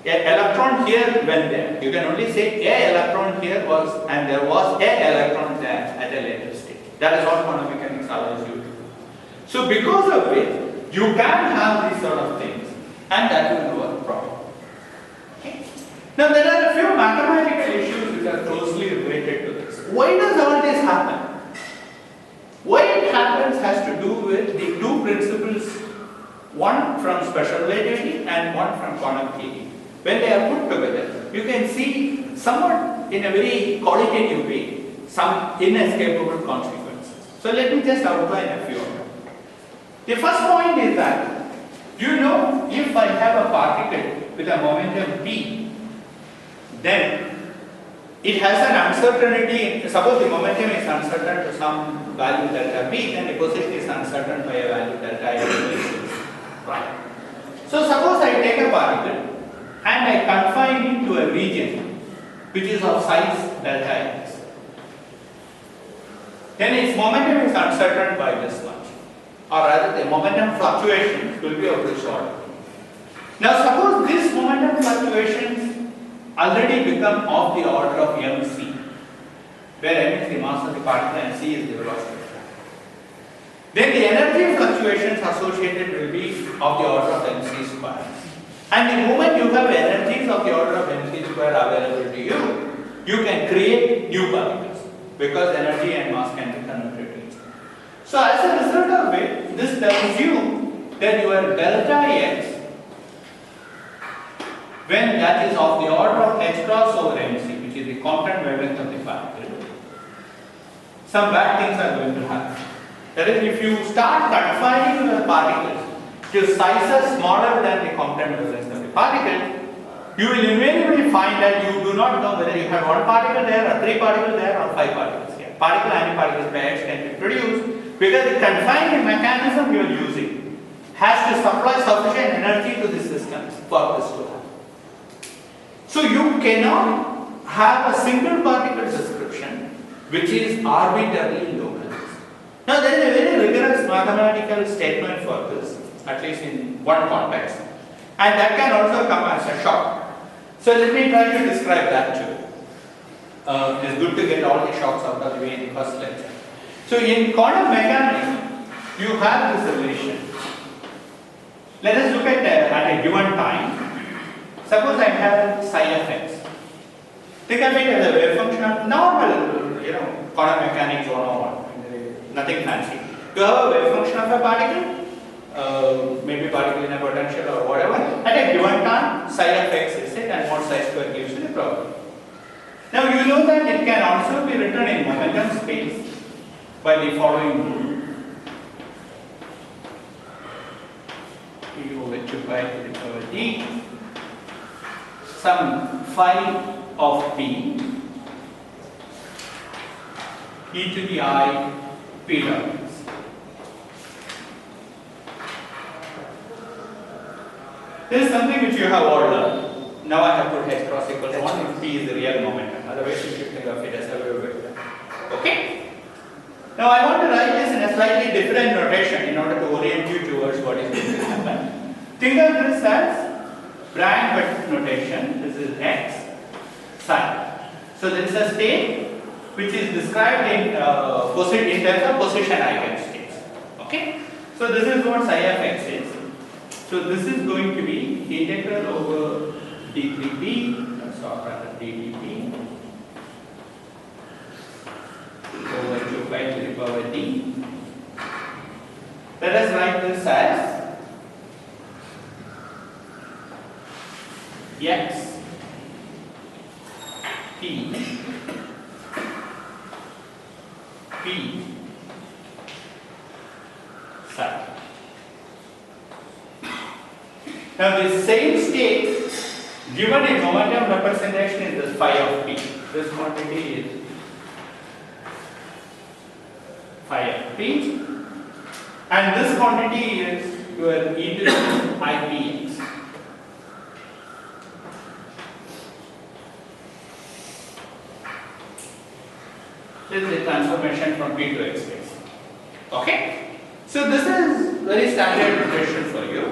an electron here went there. You can only say a electron here was, and there was a electron there at a later stage. That is what quantum mechanics allows you to do. So because of it, you can have these sort of things, and that will do a problem. Okay? Now there are a few mathematical issues which are closely related to this. Why does all this happen? Why it happens has to do with the two principles, one from special relativity and one from quantum theory. When they are put together, you can see somewhat in a very qualitative way some inescapable consequences. So let me just outline a few of them. The first point is that, if I have a particle with a momentum p, then it has an uncertainty. Suppose the momentum is uncertain to some value delta p, then the position is uncertain by a value delta x. Right. So suppose I take a particle and I confine it to a region which is of size delta x. Then its momentum is uncertain by this much, or rather the momentum fluctuations will be of this order. Now suppose these momentum fluctuations already become of the order of mc, where m is the mass of the particle and c is the velocity. Then the energy fluctuations associated will be of the order of mc square. And the moment you have energies of the order of mc square available to you, you can create new particles, because energy and mass can be converted to each other. So as a result of it, this tells you that your delta x, when that is of the order of h cross over mc, which is the constant wavelength of the particle, some bad things are going to happen. That is, if you start confining your particles to sizes smaller than the constant wavelength of the particle, you will invariably find that you do not know whether you have one particle there, or three particles there, or five particles here. Particle-antiparticle pairs can be produced because the confining mechanism you are using has to supply sufficient energy to the systems for this to happen. So you cannot have a single particle description which is arbitrarily localized. Now there is a very rigorous mathematical statement for this, at least in one context, and that can also come as a shock. So let me try to describe that too. It's good to get all the shocks out of the way in the first lecture. So in quantum mechanics, you have this relation. Let us look at a given time. Suppose I have psi of x. Think of it as a wave function of normal, quantum mechanics 101. Nothing fancy. You have a wave function of a particle, maybe particle in a potential or whatever. At a given time, psi of x is it, and mod psi square gives you the problem. Now you know that it can also be written in momentum space by the following rule. P over 2 pi to the power d, some phi of p e to the I p dot x. This is something which you have all learned. Now I have put h cross equals 1 if p is the real momentum. Otherwise you should think of it as a wave vector. Okay? Now I want to write this in a slightly different notation in order to orient you towards what is going to happen. Think of this as Bragg notation. This is x psi. So there is a state which is described in terms of position eigenstates. Okay? So this is what psi of x is. So this is going to be integral over d3b, or rather ddp, over 2 pi to the power d. Let us write this as x p p psi. Now this same state given in momentum representation is this phi of p. This quantity is phi of p, and this quantity is your e to the ipx. This is the transformation from p to x space. Okay? So this is very standard notation for you.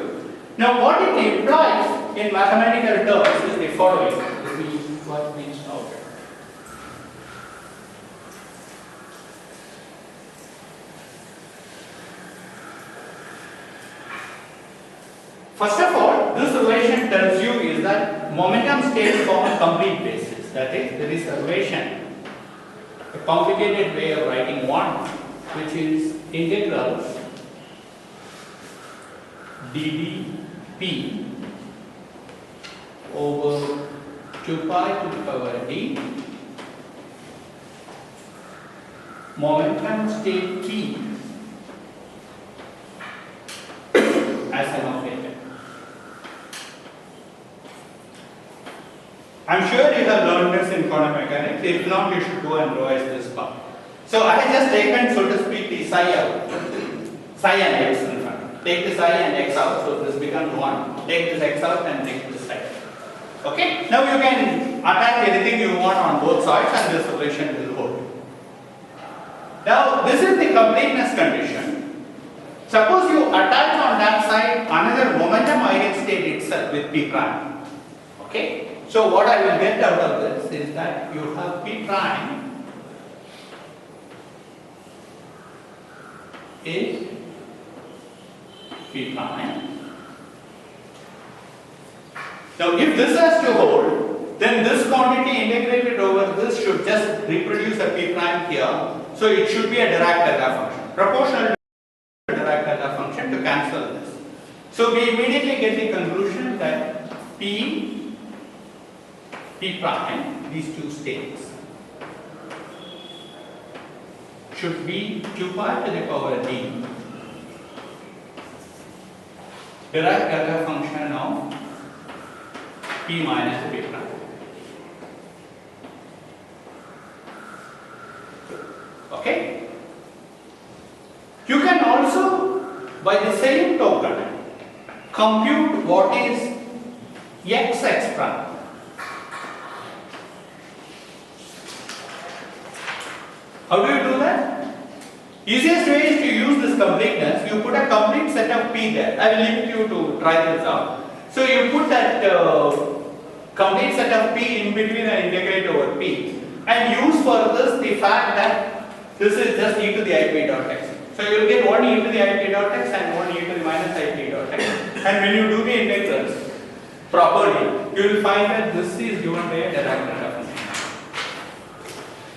Now what it implies in mathematical terms is the following. Let me work these out. First of all, this relation tells you is that momentum states form a complete basis. That is, there is a relation, a complicated way of writing one, which is integral ddp over 2 pi to the power d, momentum state t as an operator. I'm sure you have learned this in quantum mechanics. If not, you should go and revise this part. So I have just taken, so to speak, the psi out, psi and x in front. Take the psi and x out, so this becomes 1. Take this x out and take this psi. Okay? Now you can attack anything you want on both sides and this relation will hold. Now this is the completeness condition. Suppose you attach on that side another momentum eigenstate itself with p prime. Okay? So what I will get out of this is that you have p prime is p prime. Now if this has to hold, then this quantity integrated over this should just reproduce a p prime here. So it should be a Dirac-Delta function, proportional to a Dirac-Delta function to cancel this. So we immediately get the conclusion that p prime, these two states, should be 2 pi to the power d Dirac-Delta function of p minus p prime. Okay? You can also, by the same token, compute what is x prime. How do you do that? Easiest way is to use this completeness. You put a complete set of p there. I will leave you to try this out. So you put that complete set of p in between and integrate over p, and use for this the fact that this is just e to the ip dot x. So you will get 1 e to the ip dot x and 1 e to the minus ip dot x. And when you do the integrals properly, you will find that this is given by a Dirac-Delta function.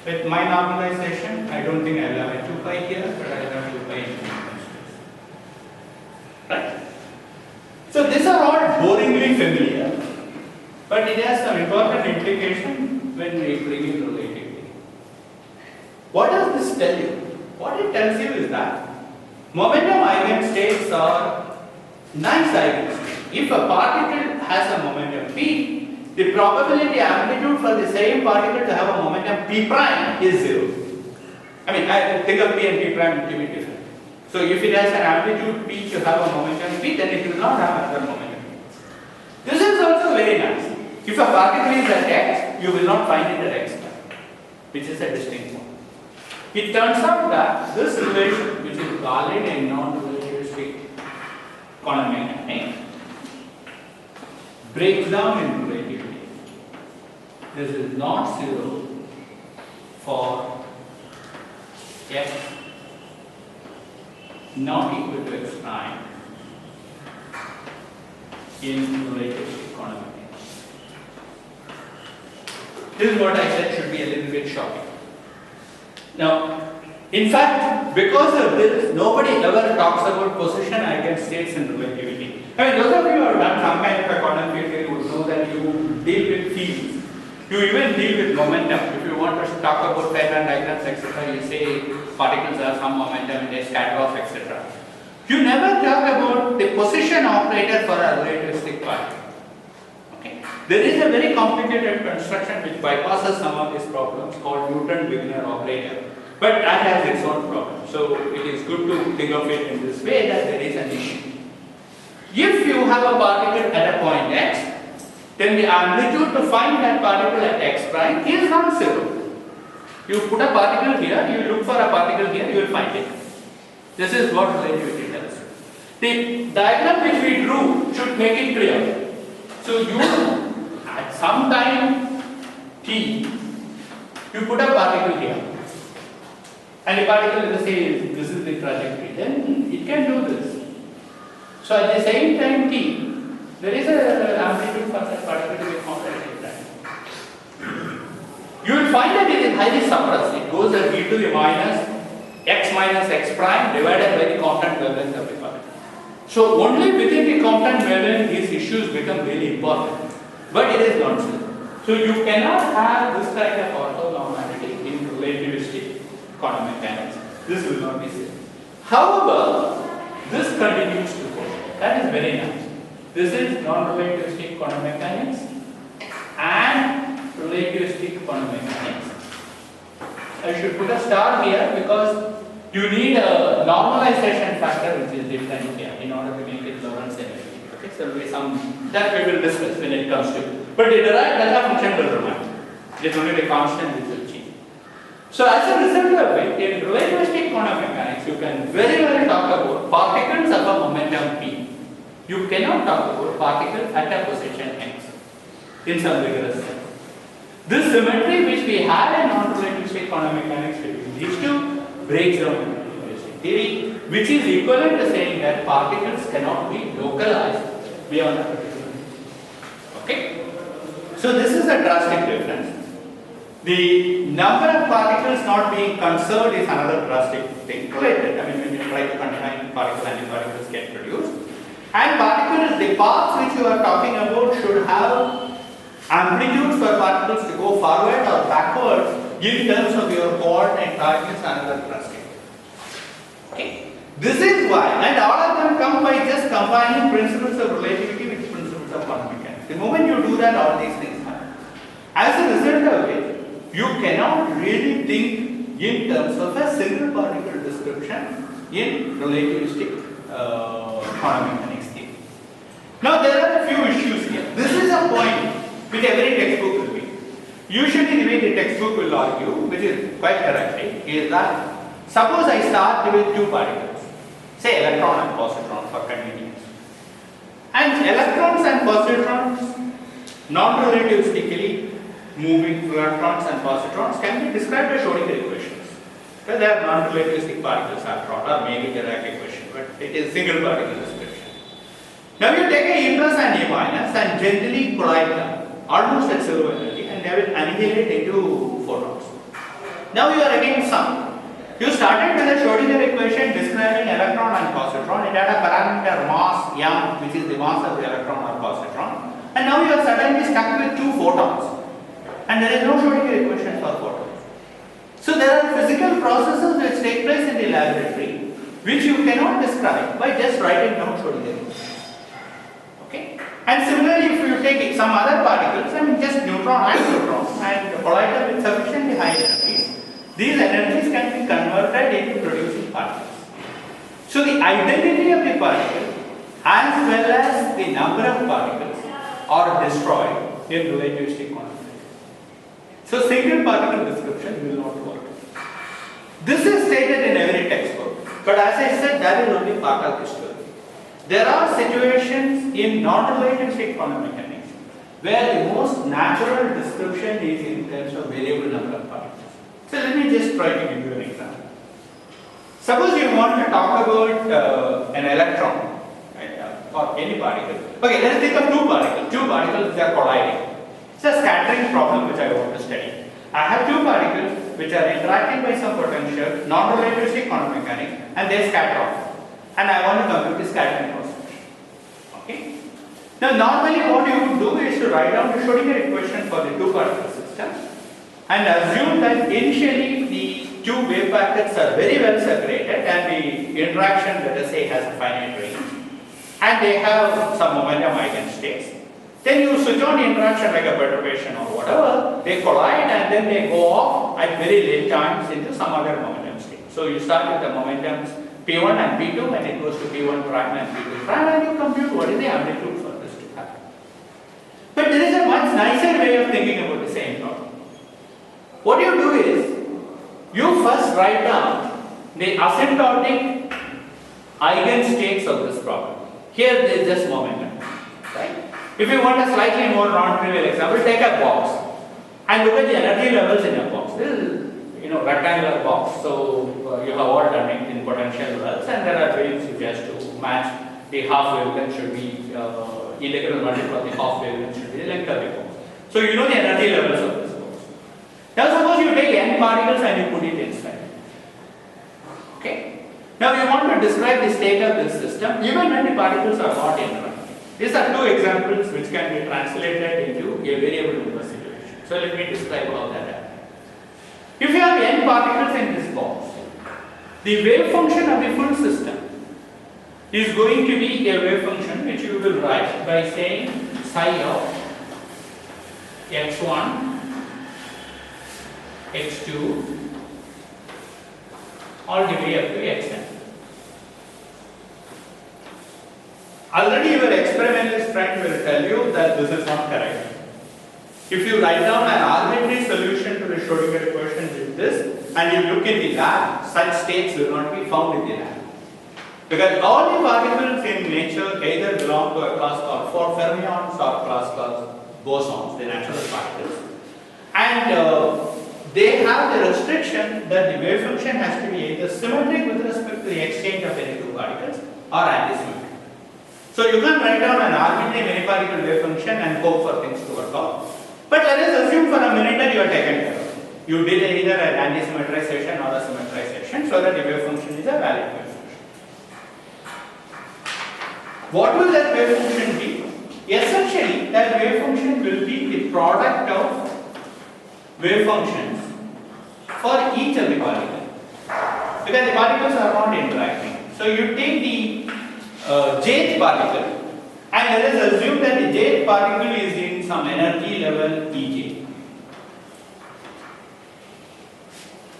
With my normalization, I don't think I will have a 2 pi here, but I will have 2 pi in the right? So these are all boringly familiar, but it has some important implication when we bring in relativity. What does this tell you? what it tells you is that momentum eigenstates are nice eigenstates. If a particle has a momentum p, the probability amplitude for the same particle to have a momentum p prime is 0. I mean, I think of p and p prime to be different. So if it has an amplitude p to have a momentum p, then it will not have another momentum p. This is also very nice. If a particle is at x, you will not find it at x prime, which is a distinct one. It turns out that this relation, which is valid in non-relativistic quantum mechanics, breaks down in relativity. This is not zero for x not equal to x prime in relativistic quantum mechanics. This is what I said should be a little bit shocking. Now, in fact, because of this, nobody ever talks about position eigenstates in relativity. I mean, those of you who have done some kind of a quantum field theory would know that you deal with fields. You even deal with momentum. If you want to talk about Feynman diagrams, etc., you say particles have some momentum, they scatter off, etc. You never talk about the position operator for a relativistic particle. Okay. There is a very complicated construction which bypasses some of these problems called Newton-Wigner operator. But that has its own problem. So it is good to think of it in this way that there is an issue. If you have a particle at a point x, then the amplitude to find that particle at x prime is not zero. You put a particle here, you look for a particle here, you will find it. This is what relativity tells you. The diagram which we drew should make it clear. So you, at some time t, you put a particle here. And the particle, let us say, this is the trajectory, then it can do this. So at the same time t, there is an amplitude for that particle to be found at any time. You will find that it is highly suppressed. It goes at e to the minus x prime divided by the constant wavelength of the particle. So only within the constant wavelength these issues become really important. But it is not so. So you cannot have this kind of orthonormality in relativistic quantum mechanics. This will not be safe. However, this continues to go. That is very nice. This is non-relativistic quantum mechanics and relativistic quantum mechanics. I should put a star here because you need a normalization factor which is different here in order to make it Lorentz energy. Okay, so there will be some that we will discuss when it comes to it. But the derived delta function will remain. It is only the constant which will change. So as a result of it, in relativistic quantum mechanics, you can very well talk about particles of a momentum p. You cannot talk about particles at a position x in some rigorous sense. This symmetry which we have in non-relativistic quantum mechanics between these two breaks down in relativistic theory, which is equivalent to saying that particles cannot be localized beyond a particular. Okay? So this is a drastic difference. The number of particles not being conserved is another drastic thing related. I mean, when you try to confine particle antiparticles get produced. And particles, the paths which you are talking about should have amplitudes for particles to go forward or backward in terms of your coordinate targets another drastic. Okay. This is why, and all of them come by just combining principles of relativity with principles of quantum mechanics. The moment you do that, all these things happen. As a result of it, you cannot really think in terms of a single particle description in relativistic quantum mechanics theory. Now there are a few issues here. This is a point which every textbook will be. Usually the way the textbook will argue, which is quite correctly, is that suppose I start with two particles, say electron and positron for convenience. And electrons and positrons, non-relativistically moving electrons and positrons can be described by Schrödinger equations. Because they are non-relativistic particles after all, or maybe Dirac equation, but it is single particle description. Now you take a E plus and E minus and gently collide them, almost at zero energy, and they will annihilate into photons. Now you are again sum. You started with a Schrödinger equation describing electron and positron. It had a parameter mass m, which is the mass of the electron or positron. And now you are suddenly stuck with two photons. And there is no Schrödinger equation for photons. So there are physical processes which take place in the laboratory which you cannot describe by just writing down Schrodinger. Okay? And similarly, if you take some other particles, I mean just neutron and proton, and collide them with sufficiently high energies, these energies can be converted into producing particles. So the identity of the particle as well as the number of particles are destroyed in relativistic quantum physics. So single particle description will not work. This is stated in every textbook, but as I said, that is only part of the story. There are situations in non-relativistic quantum mechanics where the most natural description is in terms of variable number of particles. So let me just try to give you an example. Suppose you want to talk about an electron, right, or any particle. Okay, let's think of two particles. Two particles which are colliding. It's a scattering problem which I want to study. I have two particles which are interacting by some potential, non-relativistic quantum mechanics, and they scatter off. And I want to compute the scattering process. Okay? Now, normally what you would do is to write down the Schrodinger equation for the two particle system and assume that initially the two wave packets are very well separated and the interaction, let us say, has a finite range and they have some momentum eigenstates. Then you switch on the interaction like a perturbation or whatever, they collide and then they go off at very late times into some other momentum state. So you start with the momentums P1 and P2 and it goes to P1 prime and P2 prime and you compute what is the amplitude for this to happen. But there is a much nicer way of thinking about the same problem. What you do is, you first write down the asymptotic eigenstates of this problem. Here there is just momentum, right? If you want a slightly more non-trivial example, take a box and look at the energy levels in a box. This is rectangular box, so you have all done in potential wells and there are waves you just to match the half wavelength should be integral multiple of the half wavelength should be the length of the box. So you know the energy levels of this box. Now suppose you take n particles and you put it inside. Okay? Now you want to describe the state of this system even when the particles are not interacting. These are two examples which can be translated into a variable number situation. So let me describe how that happens. If you have n particles in this box, the wave function of the full system is going to be a wave function which you will write by saying psi of x1, x2 all the way up to xn. Already your experimentalist friend will tell you that this is not correct. If you write down an arbitrary solution to the Schrodinger equation with this and you look in the lab, such states will not be found in the lab. Because all the particles in nature either belong to a class called for fermions or class called bosons, the natural particles. And they have the restriction that the wave function has to be either symmetric with respect to the exchange of any two particles or antisymmetric. So you can write down an arbitrary many particle wave function and hope for things to work out. But let us assume for a minute that you are taken care of. You did either an anti-symmetrization or a symmetrization so that the wave function is a valid wave function. What will that wave function be? Essentially, that wave function will be the product of wave functions for each of the particles. Because the particles are not interacting. So you take the jth particle and let us assume that the jth particle is in some energy level Ej.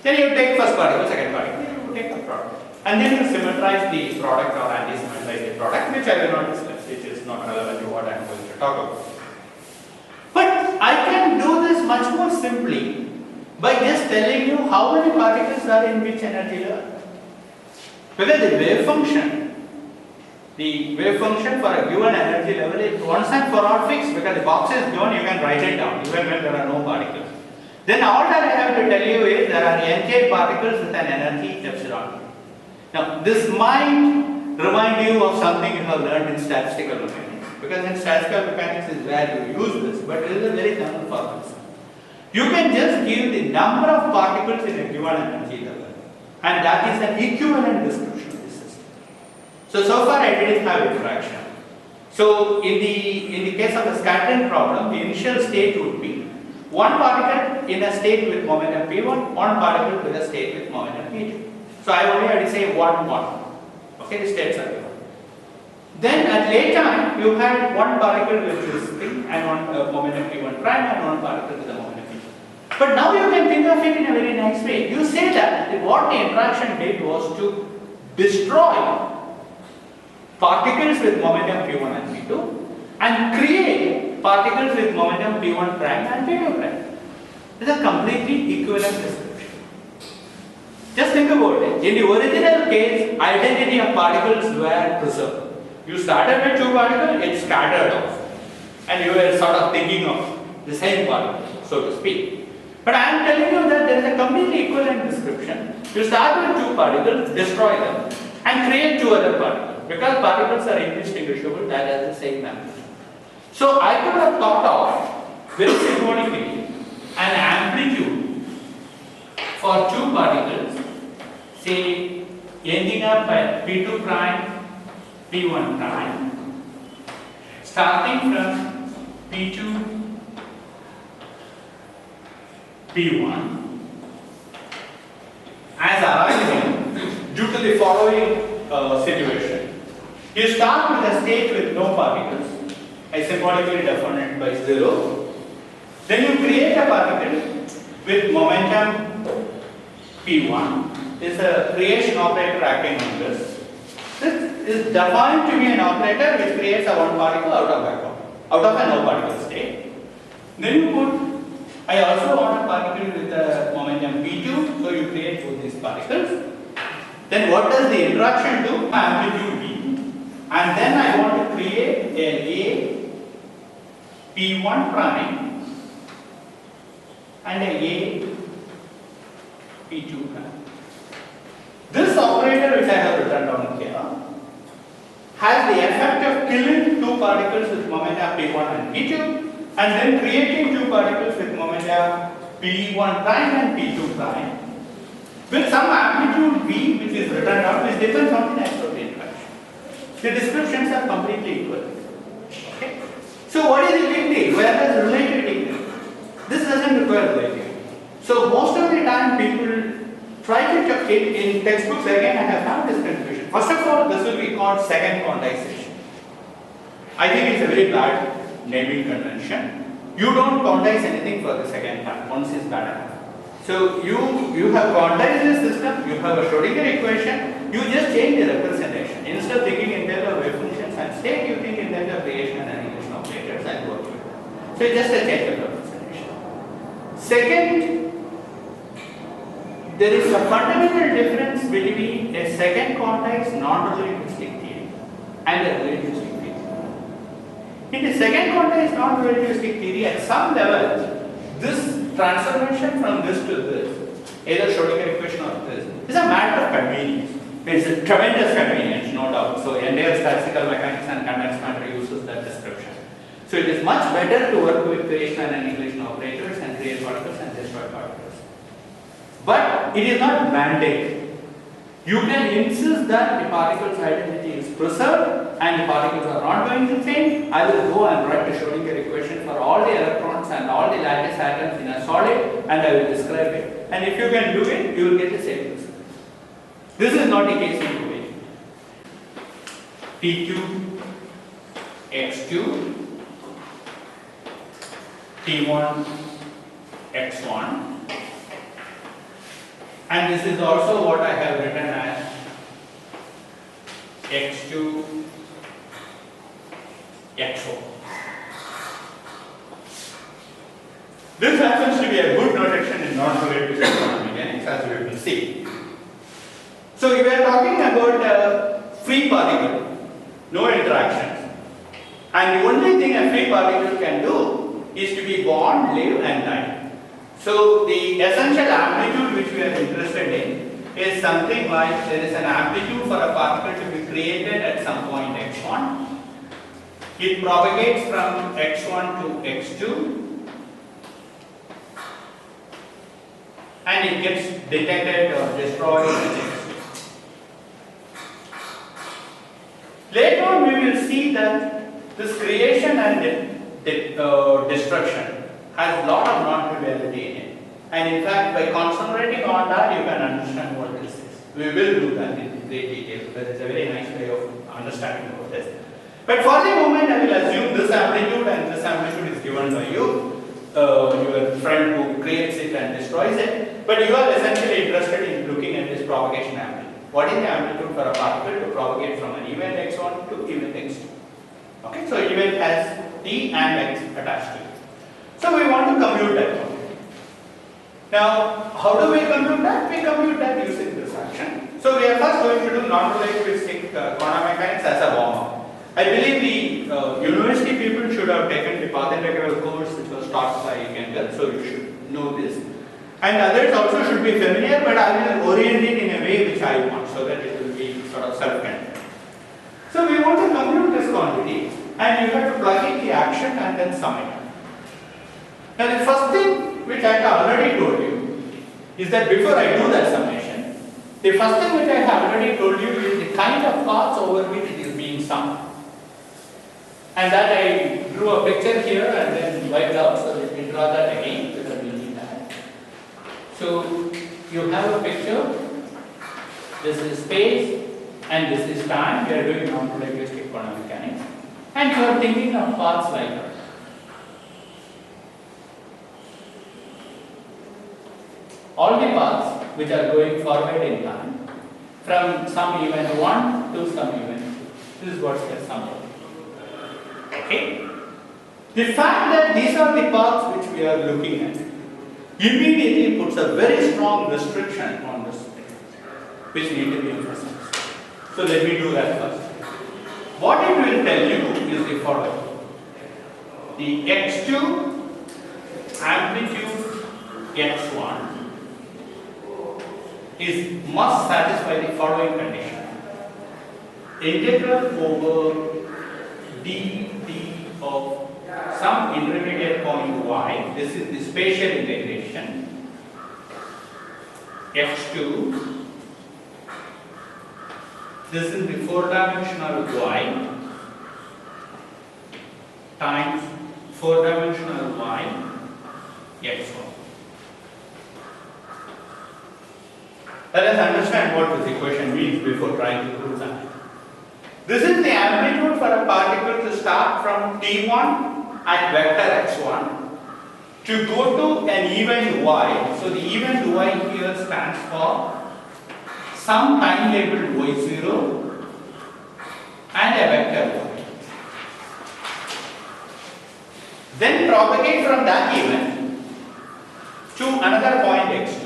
Then you take first particle, second particle, you take the product. And then you symmetrize the product or anti-symmetrize the product, which I will not discuss, which is not relevant to what I am going to talk about. But I can do this much more simply by just telling you how many particles are in which energy level. Because the wave function for a given energy level is once and for all fixed, because the box is given, you can write it down even when there are no particles. Then all that I have to tell you is there are nj particles with an energy epsilon. Now this might remind you of something you have learned in statistical mechanics, because in statistical mechanics is where you use this, but it is a very common formula. You can just give the number of particles in a given energy level, and that is an equivalent description of the system. So far I didn't have interaction. So in the case of the scattering problem, the initial state would be one particle in a state with momentum p1, one particle with a state with momentum p2. So I only have to say 1, 1. Okay, states are given. Then at late time, you had one particle with this thing and one momentum p1 prime and one particle with a momentum p2. But now you can think of it in a very nice way. You say that what the interaction did was to destroy particles with momentum p1 and p2 and create particles with momentum p1 prime and p2 prime. It's a completely equivalent description. Just think about it. In the original case, identity of particles were preserved. You started with two particles, it scattered off. And you were sort of thinking of the same particle, so to speak. But I am telling you that there is a completely equivalent description. You start with two particles, destroy them, and create two other particles. Because particles are indistinguishable, that has the same magnitude. So I could have thought of very symbolically an amplitude for two particles, say ending up at P2 prime, P1 prime, starting from P2, P1, as arising due to the following situation. You start with a state with no particles. I symbolically define it by 0. Then you create a particle with momentum P1. This is a creation operator acting on this. This is defined to be an operator which creates a one particle out of vacuum, out of a no particle state. Then you put, I also want a particle with a momentum P2, so you create both these particles. Then what does the interaction do? Amplitude V. And then I want to create a P1 prime and a P2 prime. This operator which I have written down here has the effect of killing two particles with momentum P1 and P2 and then creating two particles with momentum P1 prime and P2 prime with some amplitude V which is written down which depends on the nature of the interaction. The descriptions are completely equal. Okay? So what is the big deal? Where does relativity come? This doesn't require relativity. So most of the time people try to check in textbooks again I have found this confusion. First of all, this will be called second quantization. I think it's a very bad naming convention. You don't quantize anything for the second time, once it's bad enough. So you have quantized the system, you have a Schrodinger equation, you just change the representation. Instead of thinking in terms of wave functions and state, you think in terms of creation and annihilation operators and work with it. So it's just a change of representation. Second, there is a fundamental difference between a second quantized non-relativistic theory and a relativistic theory. In the second quantized non-relativistic theory, at some level, this transformation from this to this, either Schrodinger equation or this, is a matter of convenience. It's a tremendous convenience, no doubt. So entire statistical mechanics and condensed matter uses that description. So it is much better to work with creation and annihilation operators and create particles and destroy particles. But it is not mandated. You can insist that the particle's identity is preserved and the particles are not going to change. I will go and write the Schrodinger equation for all the electrons and all the lattice atoms in a solid and I will describe it. And if you can do it, you will get the same result. This is not the case in Kuwait. T2, X2, T1, X1. And this is also what I have written as X2, X4. This happens to be a good notation in non-relativistic quantum mechanics, as we will see. So we were talking about a free particle, no interactions. And the only thing a free particle can do is to be born, live and die. So the essential amplitude which we are interested in is something like there is an amplitude for a particle to be created at some point x1. It propagates from x1 to x2 and it gets detected or destroyed at x2. Later on we will see that this creation and destruction has a lot of non-triviality in it. And in fact, by concentrating on that, you can understand what this is. We will do that in great detail because it's a very nice way of understanding about this. But for the moment, I will assume this amplitude and this amplitude is given by you, your friend who creates it and destroys it. But you are essentially interested in looking at this propagation amplitude. What is the amplitude for a particle to propagate from an event x1 to event x2? Okay, so event has t and x attached to it. So we want to compute that one. Now, how do we compute that? We compute that using this action. So we are first going to do non-relativistic quantum mechanics as a warm-up. I believe the university people should have taken the path integral course which was taught by Gengel, so you should know this. And others also should be familiar, but I will orient it in a way which I want so that it will be sort of self-contained. So we want to compute this quantity and you have to plug in the action and then sum it. Now the first thing which I have already told you is that before I do that summation, the first thing which I have already told you is the kind of paths over which it is being summed. And that I drew a picture here and then wiped out, so let me draw that again because we need that. So you have a picture, this is space and this is time, we are doing non-relativistic quantum mechanics, and you are thinking of paths like that. All the paths which are going forward in time from some event 1 to some event 2. This is what is summed up. Okay? The fact that these are the paths which we are looking at immediately puts a very strong restriction on this thing, which need to be emphasized. So let me do that first. What it will tell you is the following. The x2 amplitude x1 must satisfy the following condition. Integral over dt of some intermediate point y, this is the spatial integration, x2, this is the 4-dimensional y times 4-dimensional y x1. Let us understand what this equation means before trying to prove that. This is the amplitude for a particle to start from t1 at vector x1 to go to an event y. So the event y here stands for some time labeled y0 and a vector y. Then propagate from that event to another point x2,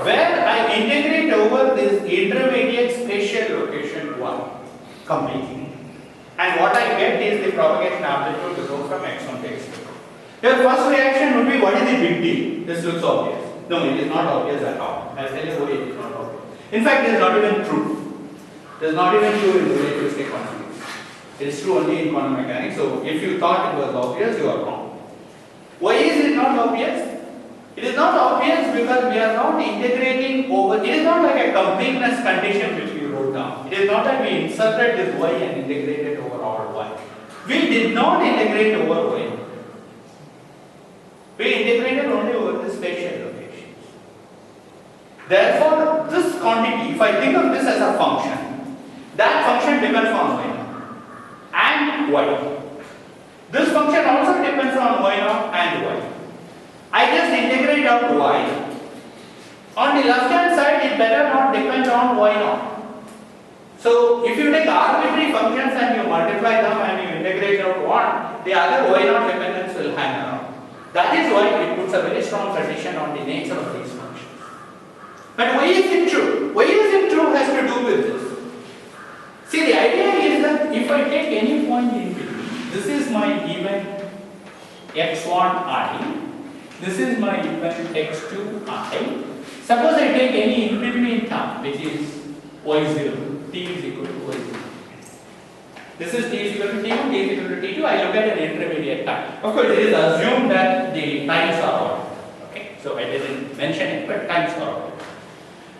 where I integrate over this intermediate spatial location 1 completely. And what I get is the propagation amplitude to go from x1 to x2. Your first reaction would be, what is the big deal? This looks obvious. No, it is not obvious at all. I'll tell you why it is not obvious. In fact, it is not even true. It is not even true in relativistic quantum physics. It is true only in quantum mechanics. So if you thought it was obvious, you are wrong. Why is it not obvious? It is not obvious because we are not integrating over, it is not like a completeness condition which we wrote down. It is not that we inserted this y and integrated over all y. We did not integrate over y. We integrated only over the spatial locations. Therefore, this quantity, if I think of this as a function, that function depends on y and y. This function also depends on y0 and y. I just integrate out y. On the left hand side, it better not depend on y0. So if you take arbitrary functions and you multiply them and you integrate out one, the other y0 dependence will hang around. That is why it puts a very strong condition on the nature of these functions. But why is it true? Why is it true has to do with this. See, the idea is that if I take any point in between, this is my event x1i, this is my event x2i. Suppose I take any in between term, which is y0, t is equal to y0. This is t is equal to t1, t is equal to t2. I look at an intermediate time. Of course, it is assumed that the times are ordered. Okay, so I didn't mention it, but times are ordered.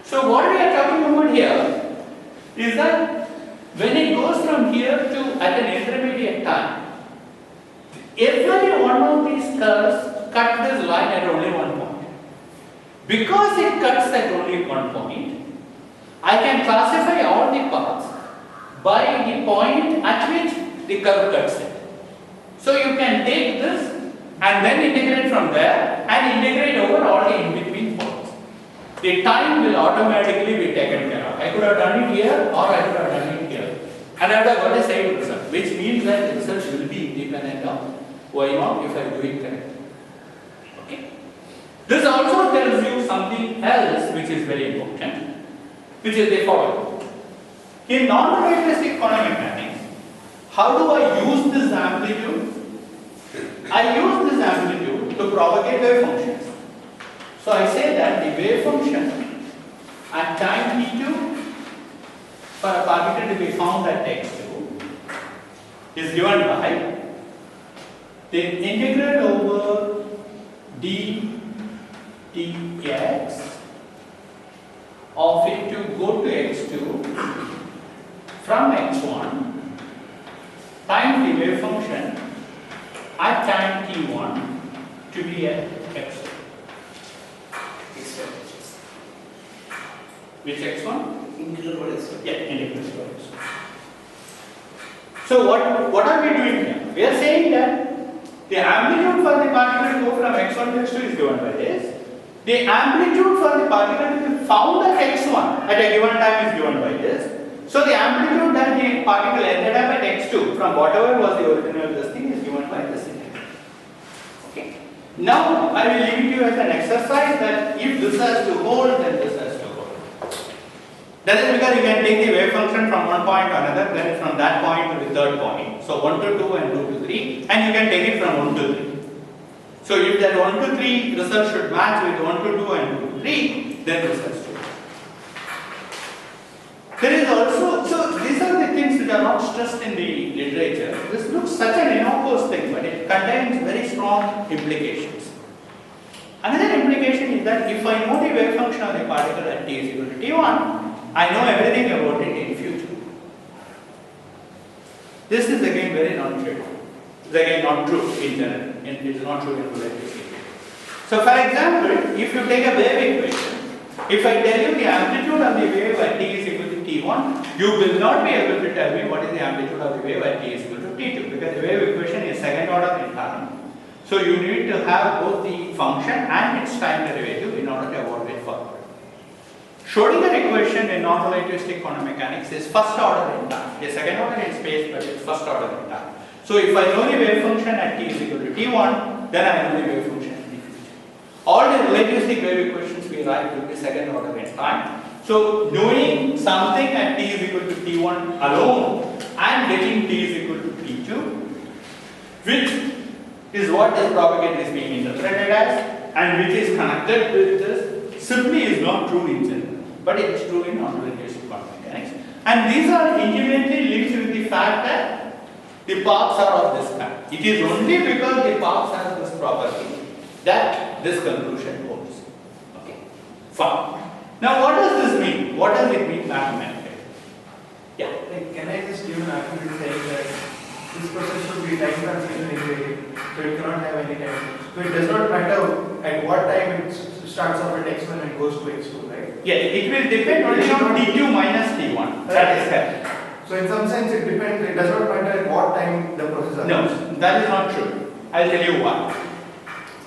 So what we are talking about here is that when it goes from here to at an intermediate time, Every one of these curves cut this line at only one point. Because it cuts at only one point, I can classify all the paths by the point at which the curve cuts it. So you can take this and then integrate from there and integrate over all the in-between points. The time will automatically be taken care of. I could have done it here or I could have done it here. And I would have got the same result, which means that the result will be independent of y0 if I do it correctly. Okay. This also tells you something else which is very important, which is the following. In non-relativistic quantum mechanics, how do I use this amplitude? I use this amplitude to propagate wave functions. So I say that the wave function at time t2 for a particle to be found at x2 is given by the integral over dtx of it to go to x2 from x1 times the wave function at time t1 to be at x2. Which x1? Integral over x1. Yeah, integral over x1. So what are we doing here? We are saying that the amplitude for the particle to go from x1 to x2 is given by this. The amplitude for the particle to be found at x1 at a given time is given by this. So the amplitude that the particle ended up at x2 from whatever was the original this thing is given by this integral. Okay. Now I will leave it to you as an exercise that if this has to hold, then this has to hold. That is because you can take the wave function from one point to another, then from that point to the third point. So 1 to 2 and 2 to 3, and you can take it from 1 to 3. So if that 1 to 3 result should match with 1 to 2 and 2 to 3, then this has to hold. There is also, so these are the things which are not stressed in the literature. This looks such an innocuous thing, but it contains very strong implications. Another implication is that if I know the wave function of the particle at t is equal to t1, I know everything about it in future. This is again very non-trivial. It's again not true in general. It is not true in relativity. So for example, if you take a wave equation, if I tell you the amplitude of the wave at t is equal to t1, you will not be able to tell me what is the amplitude of the wave at t is equal to t2, because the wave equation is second order in time. So you need to have both the function and its time derivative in order to evolve it further. Schrodinger equation in non-relativistic quantum mechanics is first order in time. It is second order in space, but it's first order in time. So if I know the wave function at t is equal to t1, then I know the wave function in the future. All the relativistic wave equations we write will be second order in time. So knowing something at t is equal to t1 alone and getting t is equal to t2, which is what this propagate is being interpreted as and which is connected with this, simply is not true in general, but it is true in non-relativistic quantum mechanics. And these are intimately linked with the fact that the paths are of this kind. It is only because the paths have this property that this conclusion holds. Okay, fine. Now what does this mean? What does it mean mathematically? Yeah. Like, can I just give an argument saying that this process should be time transition anyway, so it cannot have any time. So it does not matter at what time it starts off at x1 and goes to x2, right? Yes, it will depend only on t2 minus t1. That is correct. So in some sense it depends, it does not matter at what time the process occurs. No, that is not true. I'll tell you why.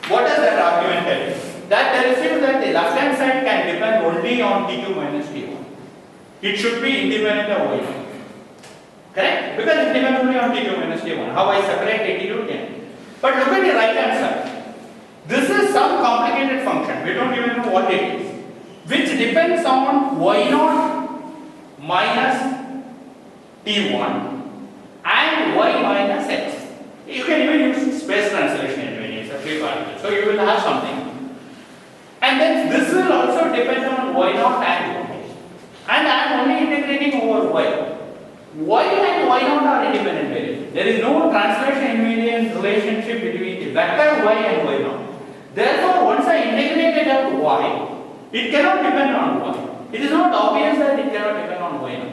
What does that argument tell you? That tells you that the left hand side can depend only on t2 minus t1. It should be independent of y1. Correct? Because it depends only on t2 minus t1. How I separate t2 10. But look at the right hand side. This is some complicated function. We don't even know what it is. Which depends on y0 minus t1 and y minus x. You can even use space translation when it's a free particle. So you will have something. And then this will also depend on y0 and y. And I am only integrating over y. Y and y0 are independent variables. There is no translation invariant relationship between the vector y and y0. Therefore, once I integrate it out y, it cannot depend on y. It is not obvious that it cannot depend on y0.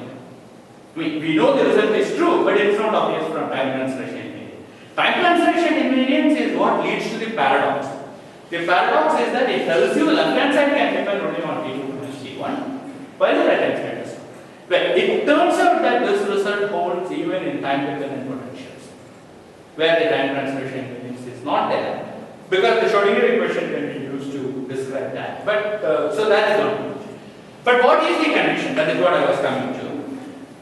We know the result is true, but it is not obvious from time translation invariant. Time translation invariance is what leads to the paradox. The paradox is that it tells you left hand side can depend only on T2 minus T1, while the right hand side does not. Well, it turns out that this result holds even in time dependent potentials, where the time translation invariance is not there, because the Schrodinger equation can be used to describe that. But so that is one. But what is the condition? That is what I was coming to.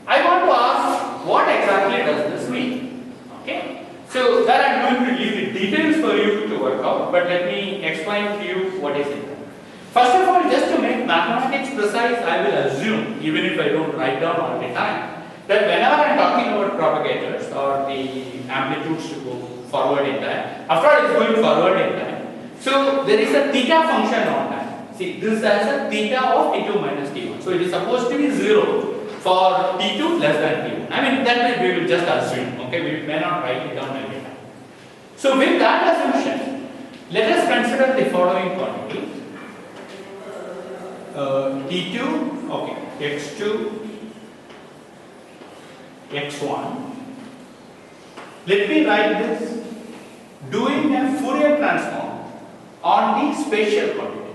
I want to ask, what exactly does this mean? Okay. So that I'm going to leave the details for you to work out, but let me explain to you what is it. First of all, just to make mathematics precise, I will assume, even if I don't write down all the time, that whenever I'm talking about propagators or the amplitudes to go forward in time, after all it's going forward in time, so there is a theta function on that. See, this has a theta of T2 minus T1. So it is supposed to be 0 for T2 less than T1. I mean, that we will just assume, okay? We may not write it down every time. So with that assumption, let us consider the following quantity. T2, okay, x2, x1. Let me write this doing a Fourier transform on the spatial quantity.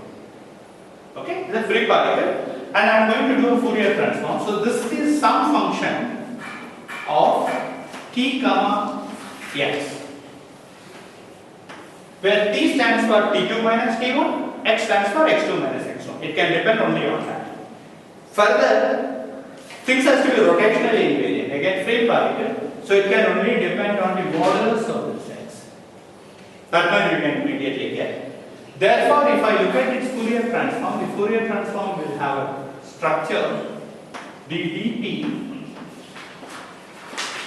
Okay, the free particle, and I am going to do a Fourier transform. So this is some function of t comma x, where t stands for t2 minus t1, x stands for x2 minus x1. It can depend only on that. Further, things has to be rotationally invariant. Again, free particle, so it can only depend on the modulus of this x. That one you can immediately get. Therefore, if I look at its Fourier transform, the Fourier transform will have a structure dt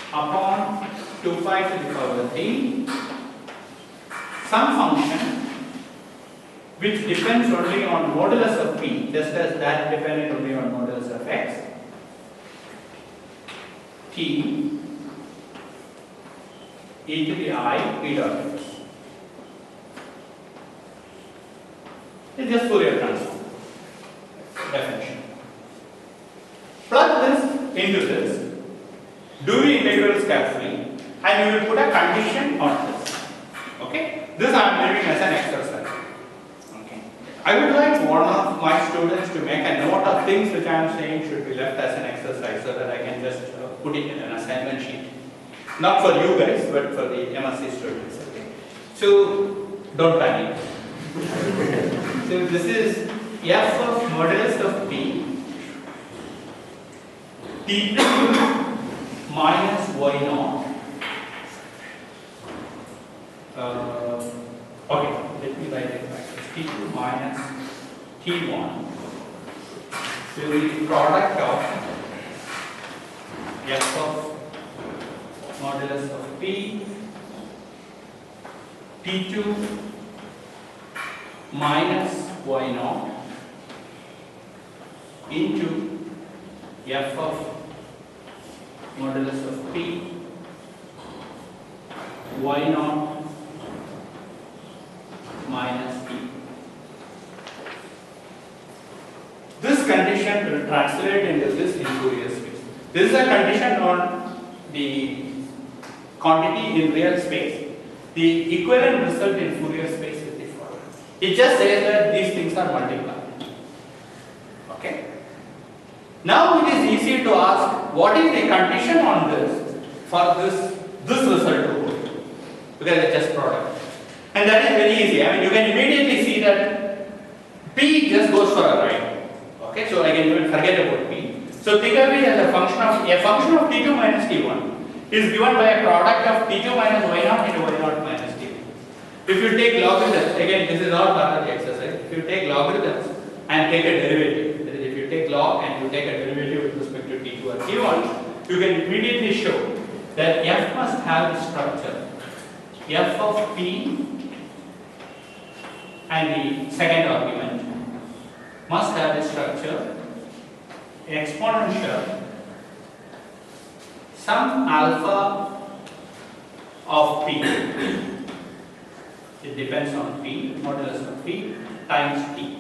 upon 2 pi to the power t, some function which depends only on modulus of p, just as that depended only on modulus of x, t e to the I p dot x. It's just Fourier transform definition. Plug this into this, do the integrals carefully, and you will put a condition on this. Okay? This I am leaving as an exercise. Okay. I would like one of my students to make a note of things which I am saying should be left as an exercise so that I can just put it in an assignment sheet. Not for you guys, but for the MSc students. Okay. So don't panic. So this is f of modulus of p t2 minus y0. Okay, let me write it back. T2 minus t1 to the product of f of modulus of p t2 minus y0 into f of modulus of p y0 minus p. This condition will translate into this in Fourier space. This is a condition on the quantity in real space. The equivalent result in Fourier space is the following. It just says that these things are multiplied. Okay. Now it is easy to ask what is the condition on this for this result to hold, because it's just product. And that is very easy. I mean, you can immediately see that p just goes for a ride. Okay, so I can even forget about p. So think of it as a function of t2 minus t1 is given by a product of t2 minus y0 into y0 minus t1. If you take logarithms, again this is all part of the exercise. If you take logarithms and take a derivative, that is, if you take log and you take a derivative with respect to t2 or t1, you can immediately show that f must have the structure f of p, and the second argument must have the structure exponential some alpha of p. It depends on p, modulus of p times t.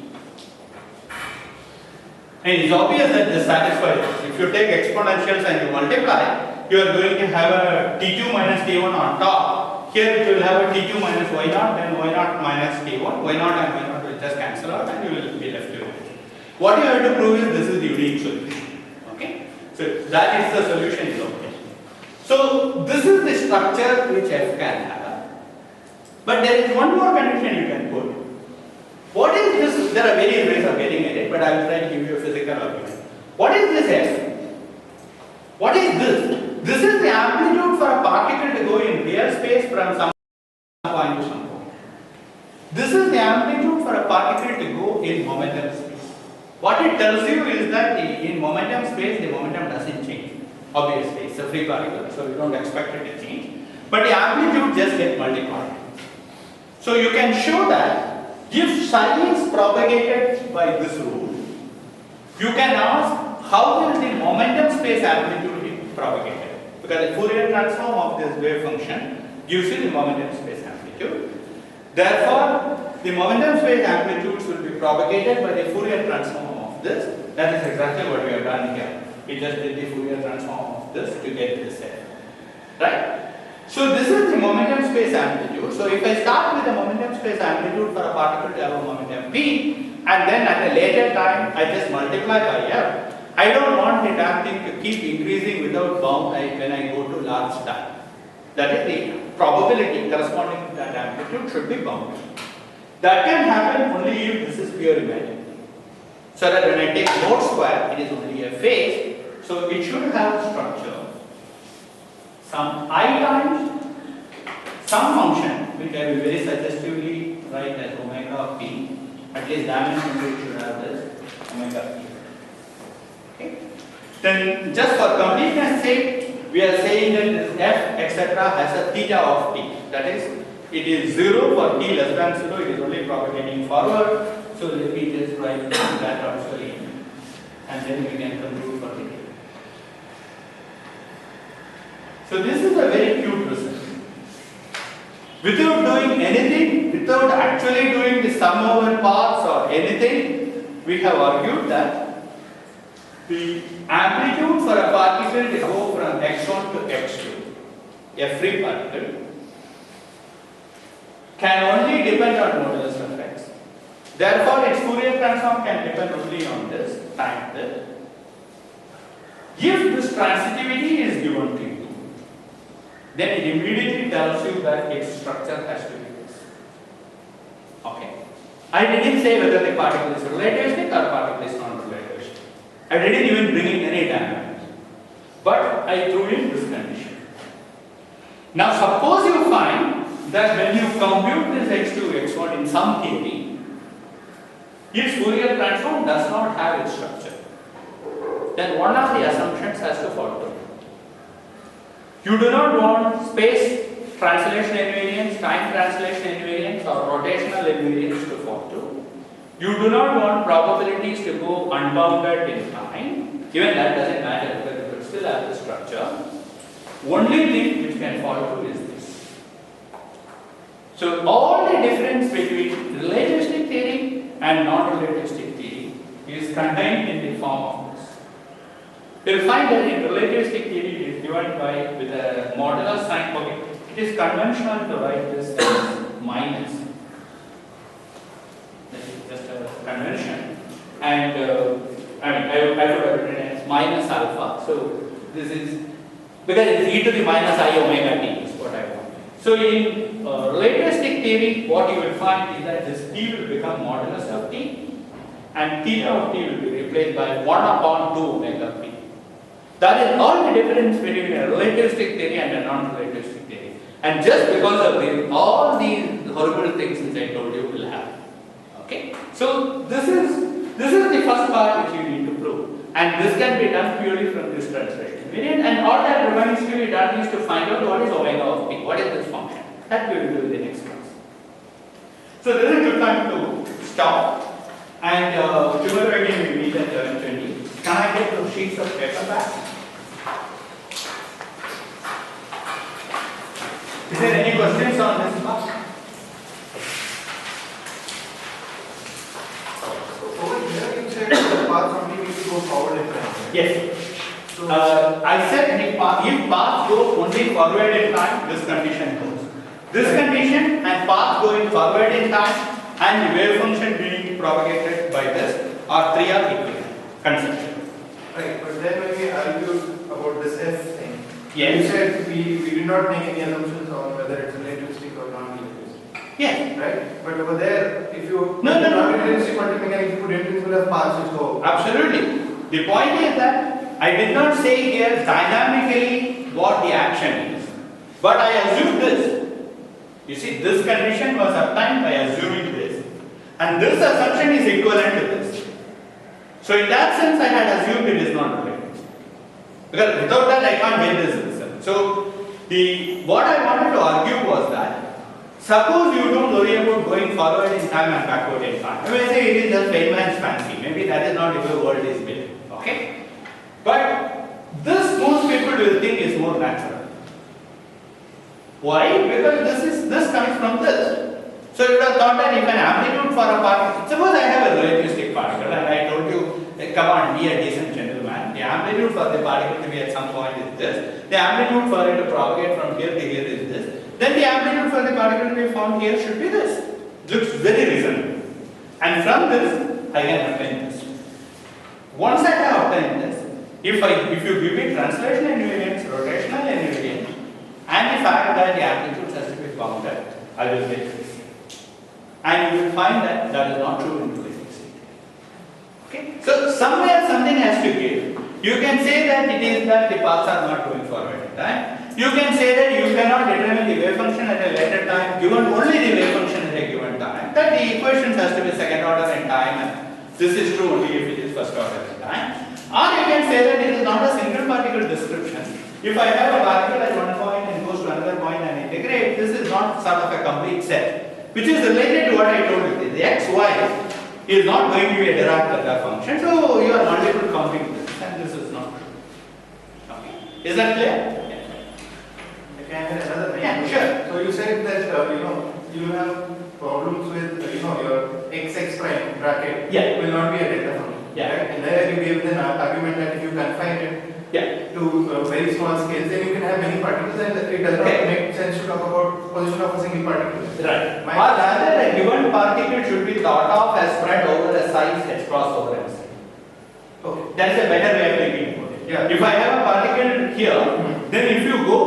And it is obvious that this satisfies this. If you take exponentials and you multiply, you are going to have a t2 minus t1 on top, here it will have a T2 minus Y naught, then Y naught minus T1, Y naught and Y naught will just cancel out and you will be left with it. What you have to prove is this is the unique solution. Okay? So that is the solution is okay. So this is the structure which F can have. But there is one more condition you can put. What is this? There are various ways of getting at it, but I will try to give you a physical argument. What is this F? What is this? This is the amplitude for a particle to go in real space from some point to some point. This is the amplitude for a particle to go in momentum space. What it tells you is that in momentum space, the momentum doesn't change. Obviously, it's a free particle, so you don't expect it to change. But the amplitude just gets multiplied. So you can show that if psi is propagated by this rule, you can ask how will the momentum space amplitude be propagated? Because the Fourier transform of this wave function gives you the momentum space amplitude. Therefore, the momentum space amplitudes will be propagated by the Fourier transform of this. That is exactly what we have done here. We just did the Fourier transform of this to get this F. Right? So this is the momentum space amplitude. So if I start with the momentum space amplitude for a particle to have a momentum p, and then at a later time I just multiply by F, I don't want the damn thing to keep increasing without bound when I go to large time. That is the probability corresponding to that amplitude should be bounded. That can happen only if this is pure imaginary. So that when I take mode square, it is only a phase, so it should have structure. Some I times some function, which I will very suggestively write as omega of p, at least dimension it should have this omega p. Okay. Then just for completeness sake, we are saying that this f etc. has a theta of t. That is, it is 0 for t less than 0, it is only propagating forward. So let me just write that also in, and then we can conclude for the day. So this is a very cute result. Without doing anything, without actually doing the sum over parts or anything, we have argued that the amplitude for a particle to go from x1 to x2, a free particle, can only depend on modulus of x. Therefore, its Fourier transform can depend only on this time that if this transitivity is given to you, then it immediately tells you that its structure has to be this. Okay. I didn't say whether the particle is relativistic or particle is non-relativistic. I didn't even bring in any dynamics. But I threw in this condition. Now suppose you find that when you compute this x2, x1 in some theory, its Fourier transform does not have its structure. Then one of the assumptions has to fall through. You do not want space translation invariance, time translation invariance or rotational invariance to fall through. You do not want probabilities to go unbounded in time. Even that doesn't matter because it will still have the structure. Only thing which can fall through is this. So all the difference between relativistic theory and non-relativistic theory is contained in the form of this. You will find that in relativistic theory it is given by with a modulus sign. Okay, it is conventional to write this as minus. That is just a convention. And I would have written it as minus alpha. So this is because it is e to the minus I omega t is what I want. So in relativistic theory, what you will find is that this t will become modulus of t, and theta of t will be replaced by 1 upon 2 omega p. That is all the difference between a relativistic theory and a non-relativistic theory. And just because of this, all these horrible things which I told you will happen. Okay? So this is the first part which you need to prove. And this can be done purely from this translation invariant. And all that remains to be done is to find out what is omega of p. What is this function? That we will do in the next class. So this is a good time to stop. And tomorrow again we meet at 11:20. Can I get those sheets of paper back? Is there any questions on this part? Over here you said the path only needs to go forward in time. Yes. I said if paths go only forward in time, this condition holds. This condition and path going forward in time and the wave function being propagated by this are three are equivalent conceptually. Right, but then when we argued about this F thing, Yes. you said we did not make any assumptions on whether it's relativistic or non-relativistic, Yes. right? But over there, if you No, no, no. non-relativistic quantum mechanics, you put intrinsically have paths which go. Absolutely. The point is that I did not say here dynamically what the action is, but I assumed this. You see, this condition was obtained by assuming this, and this assumption is equivalent to this. So in that sense, I had assumed it is not related. Because without that, I can't get this result. So what I wanted to argue was that suppose you don't worry about going forward in time and backward in time. I mean, say it is just Feynman's fancy. Maybe that is not the way world is built. Okay? But this most people will think is more natural. Why? Because this comes from this. So you would have thought that if an amplitude for a particle, suppose I have a relativistic particle and I told you, come on, be a decent gentleman. The amplitude for the particle to be at some point is this. The amplitude for it to propagate from here to here is this. Then the amplitude for the particle to be found here should be this. Looks very reasonable. And from this, I can obtain this. Once I have obtained this, if you give me translation invariance, rotational invariance, and the fact that the amplitude has to be bounded, I will get this. And you will find that that is not true in relativistic. Okay? So somewhere something has to give. You can say that it is that the paths are not going forward in time. You can say that you cannot determine the wave function at a later time, given only the wave function at a given time. That the equations has to be second order in time, and this is true only if it is first order in time. Or you can say that it is not a single particle description. If I have a particle at one point and goes to another point and integrate, this is not sort of a complete set, which is related to what I told you. The x, y is not going to be a Dirac-Delta function, so you are not able to compute this, and this is not true. Okay. Is that clear? Can I have another thing? Yeah, sure. So you said that you have problems with your x prime bracket Yeah. will not be a delta function. Yeah. Right? And there you gave an argument that if you confine it Yeah. to very small scales, then you can have many particles, and it does not Okay. make sense to talk about position of a single particle. Right. My- Or rather, a given particle should be thought of as spread over a size h cross over MC. Okay. That is a better way of thinking about it. Yeah. If I have a particle here, then if you go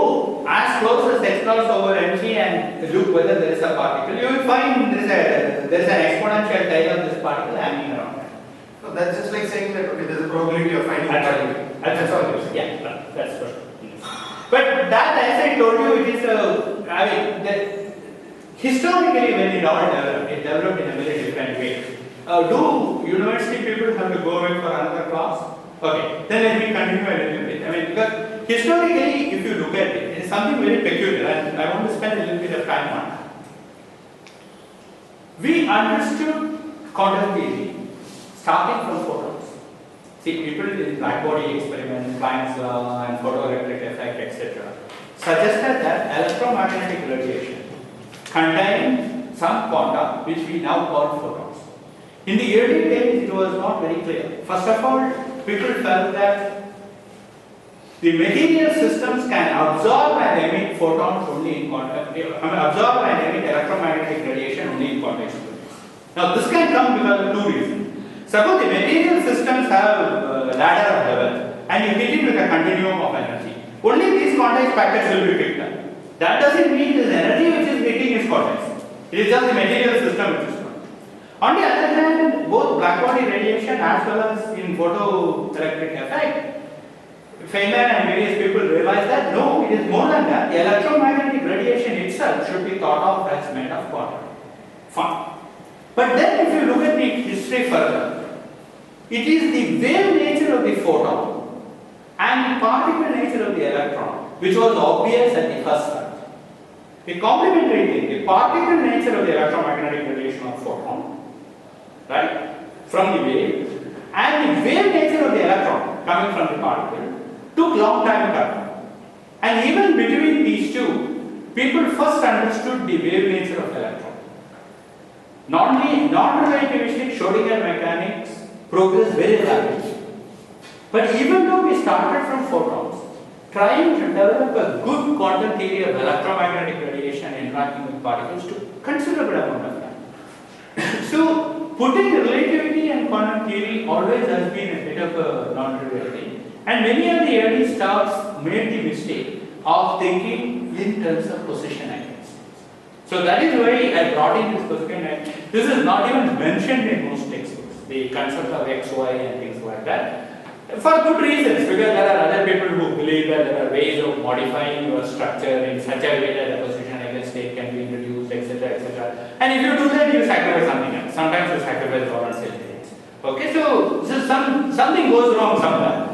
as close as h cross over MC and look whether there is a particle, you will find there is an exponential tail of this particle hanging around. So that's just like saying that okay, there's a probability of finding a particle. That's all you're saying. Yeah, that's true. But that, as I told you, it is historically when it all developed, it developed in a very different way. Do university people have to go away for another class? Okay, then let me continue a little bit. I mean, because historically, if you look at it, it is something very peculiar, and I want to spend a little bit of time on it. We understood quantum theory starting from photons. See, people in black body experiment, Planck's law, and photoelectric effect, etc., suggested that electromagnetic radiation contained some quanta which we now call photons. In the early days, it was not very clear. First of all, people felt that the material systems can absorb and emit photons only in absorb and emit electromagnetic radiation only in quantum experiments. Now, this can come because of two reasons. Suppose the material systems have a ladder of level and you hit it with a continuum of energy. Only these quantized packets will be picked up. That doesn't mean the energy which is hitting is quantized. It is just the material system which is quantized. On the other hand, both black body radiation as well as in photoelectric effect, Feynman and various people realized that no, it is more than that. The electromagnetic radiation itself should be thought of as made of quantum. Fine. But then if you look at the history further, it is the wave nature of the photon and the particle nature of the electron which was obvious at the first sight. The complementary thing, the particle nature of the electromagnetic radiation of photon, right, from the wave, and the wave nature of the electron coming from the particle took long time to come. And even between these two, people first understood the wave nature of electron. Non-relativistic Schrodinger mechanics progressed very rapidly. But even though we started from photons, trying to develop a good quantum theory of electromagnetic radiation interacting with particles to considerable amount of time. So, putting relativity and quantum theory always has been a bit of a non-trivial thing. And many of the early stars made the mistake of thinking in terms of position eigenstates. So that is why I brought in this question, and this is not even mentioned in most textbooks, the concept of x, y and things like that. For good reasons, because there are other people who believe that there are ways of modifying your structure in such a way that a position eigenstate can be introduced, etc., etc. And if you do that, you sacrifice something else. Sometimes you sacrifice Lorentz elements. Okay, so something goes wrong somewhere.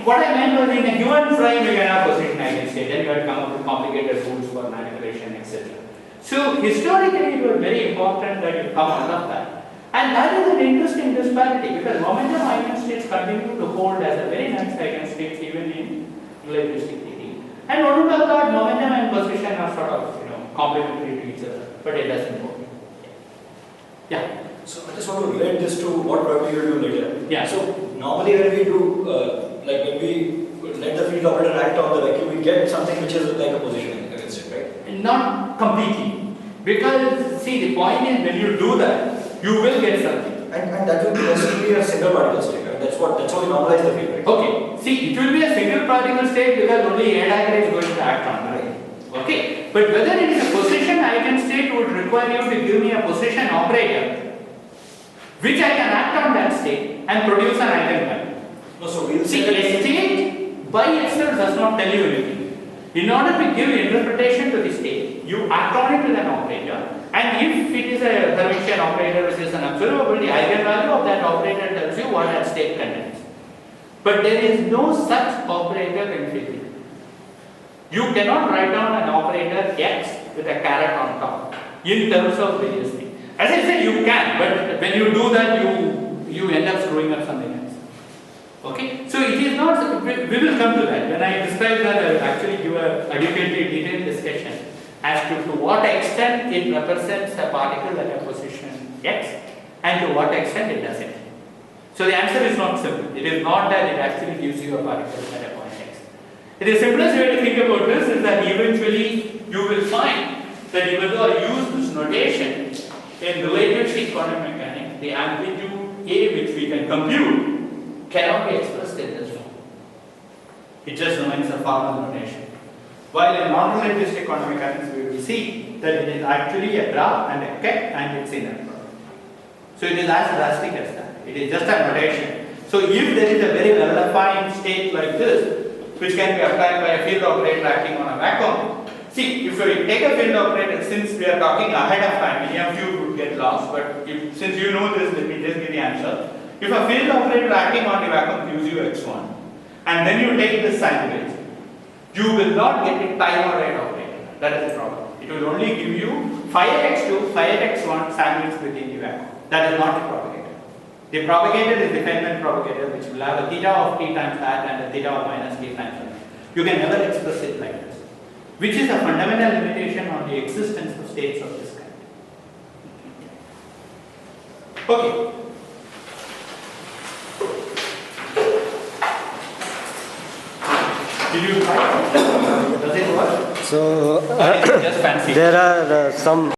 What I meant was in a given frame you can have position eigenstate, then you have to come up with complicated rules for manipulation, etc. So historically it was very important that you come out of that. And that is an interesting disparity because momentum eigenstates continue to hold as a very nice eigenstates even in relativistic theory. And one would have thought momentum and position are sort of complementary to each other, but it doesn't work. Yeah. So I just want to relate this to what probably you will do later. Yeah. So normally when we do, when we let the field operator act on the vacuum, we get something which is like a position against it, right? Not completely. Because see, the point is when you do that, you will get something. And that will be necessarily a single particle state, right? That's how we normalize the field, right? Okay. See, it will be a single particle state because only A dagger is going to act on that. Okay. But whether it is a position eigenstate would require you to give me a position operator which I can act on that state and produce an eigenvalue. No, so we'll See, say a state by itself does not tell you anything. In order to give interpretation to the state, you act on it with an operator, and if it is a Hermitian operator which is an observable, the eigenvalue of that operator tells you what that state contains. But there is no such operator in physics. You cannot write down an operator x with a caret on top in terms of various things. As I said, you can, but when you do that, you end up screwing up something else. Okay? So it is not, we will come to that. When I describe that, I will actually give a adequately detailed discussion as to what extent it represents a particle at a position x and to what extent it doesn't. So the answer is not simple. It is not that it actually gives you a particle at a point x. The simplest way to think about this is that eventually you will find that even though I use this notation in relativistic quantum mechanics, the amplitude A which we can compute cannot be expressed in this form. It just remains a formal notation. While in non-relativistic quantum mechanics we will see that it is actually a graph and a ket and its inner product. So it is as drastic as that. It is just a notation. So if there is a very well-defined state like this, which can be applied by a field operator acting on a vacuum, see, if we take a field operator, since we are talking ahead of time, many of you would get lost, but since you know this, let me just give the answer. If a field operator acting on the vacuum gives you x1, and then you take this sandwich, you will not get a time or rate operator. That is the problem. It will only give you phi x2, phi x1 sandwich within the vacuum. That is not the propagator. The propagator is the Feynman propagator, which will have a theta of t times that and a theta of minus t times that. You can never express it like this, which is a fundamental limitation on the existence of states of this kind. Okay. Did you try? Does it work? So Or is it just fancy? there are some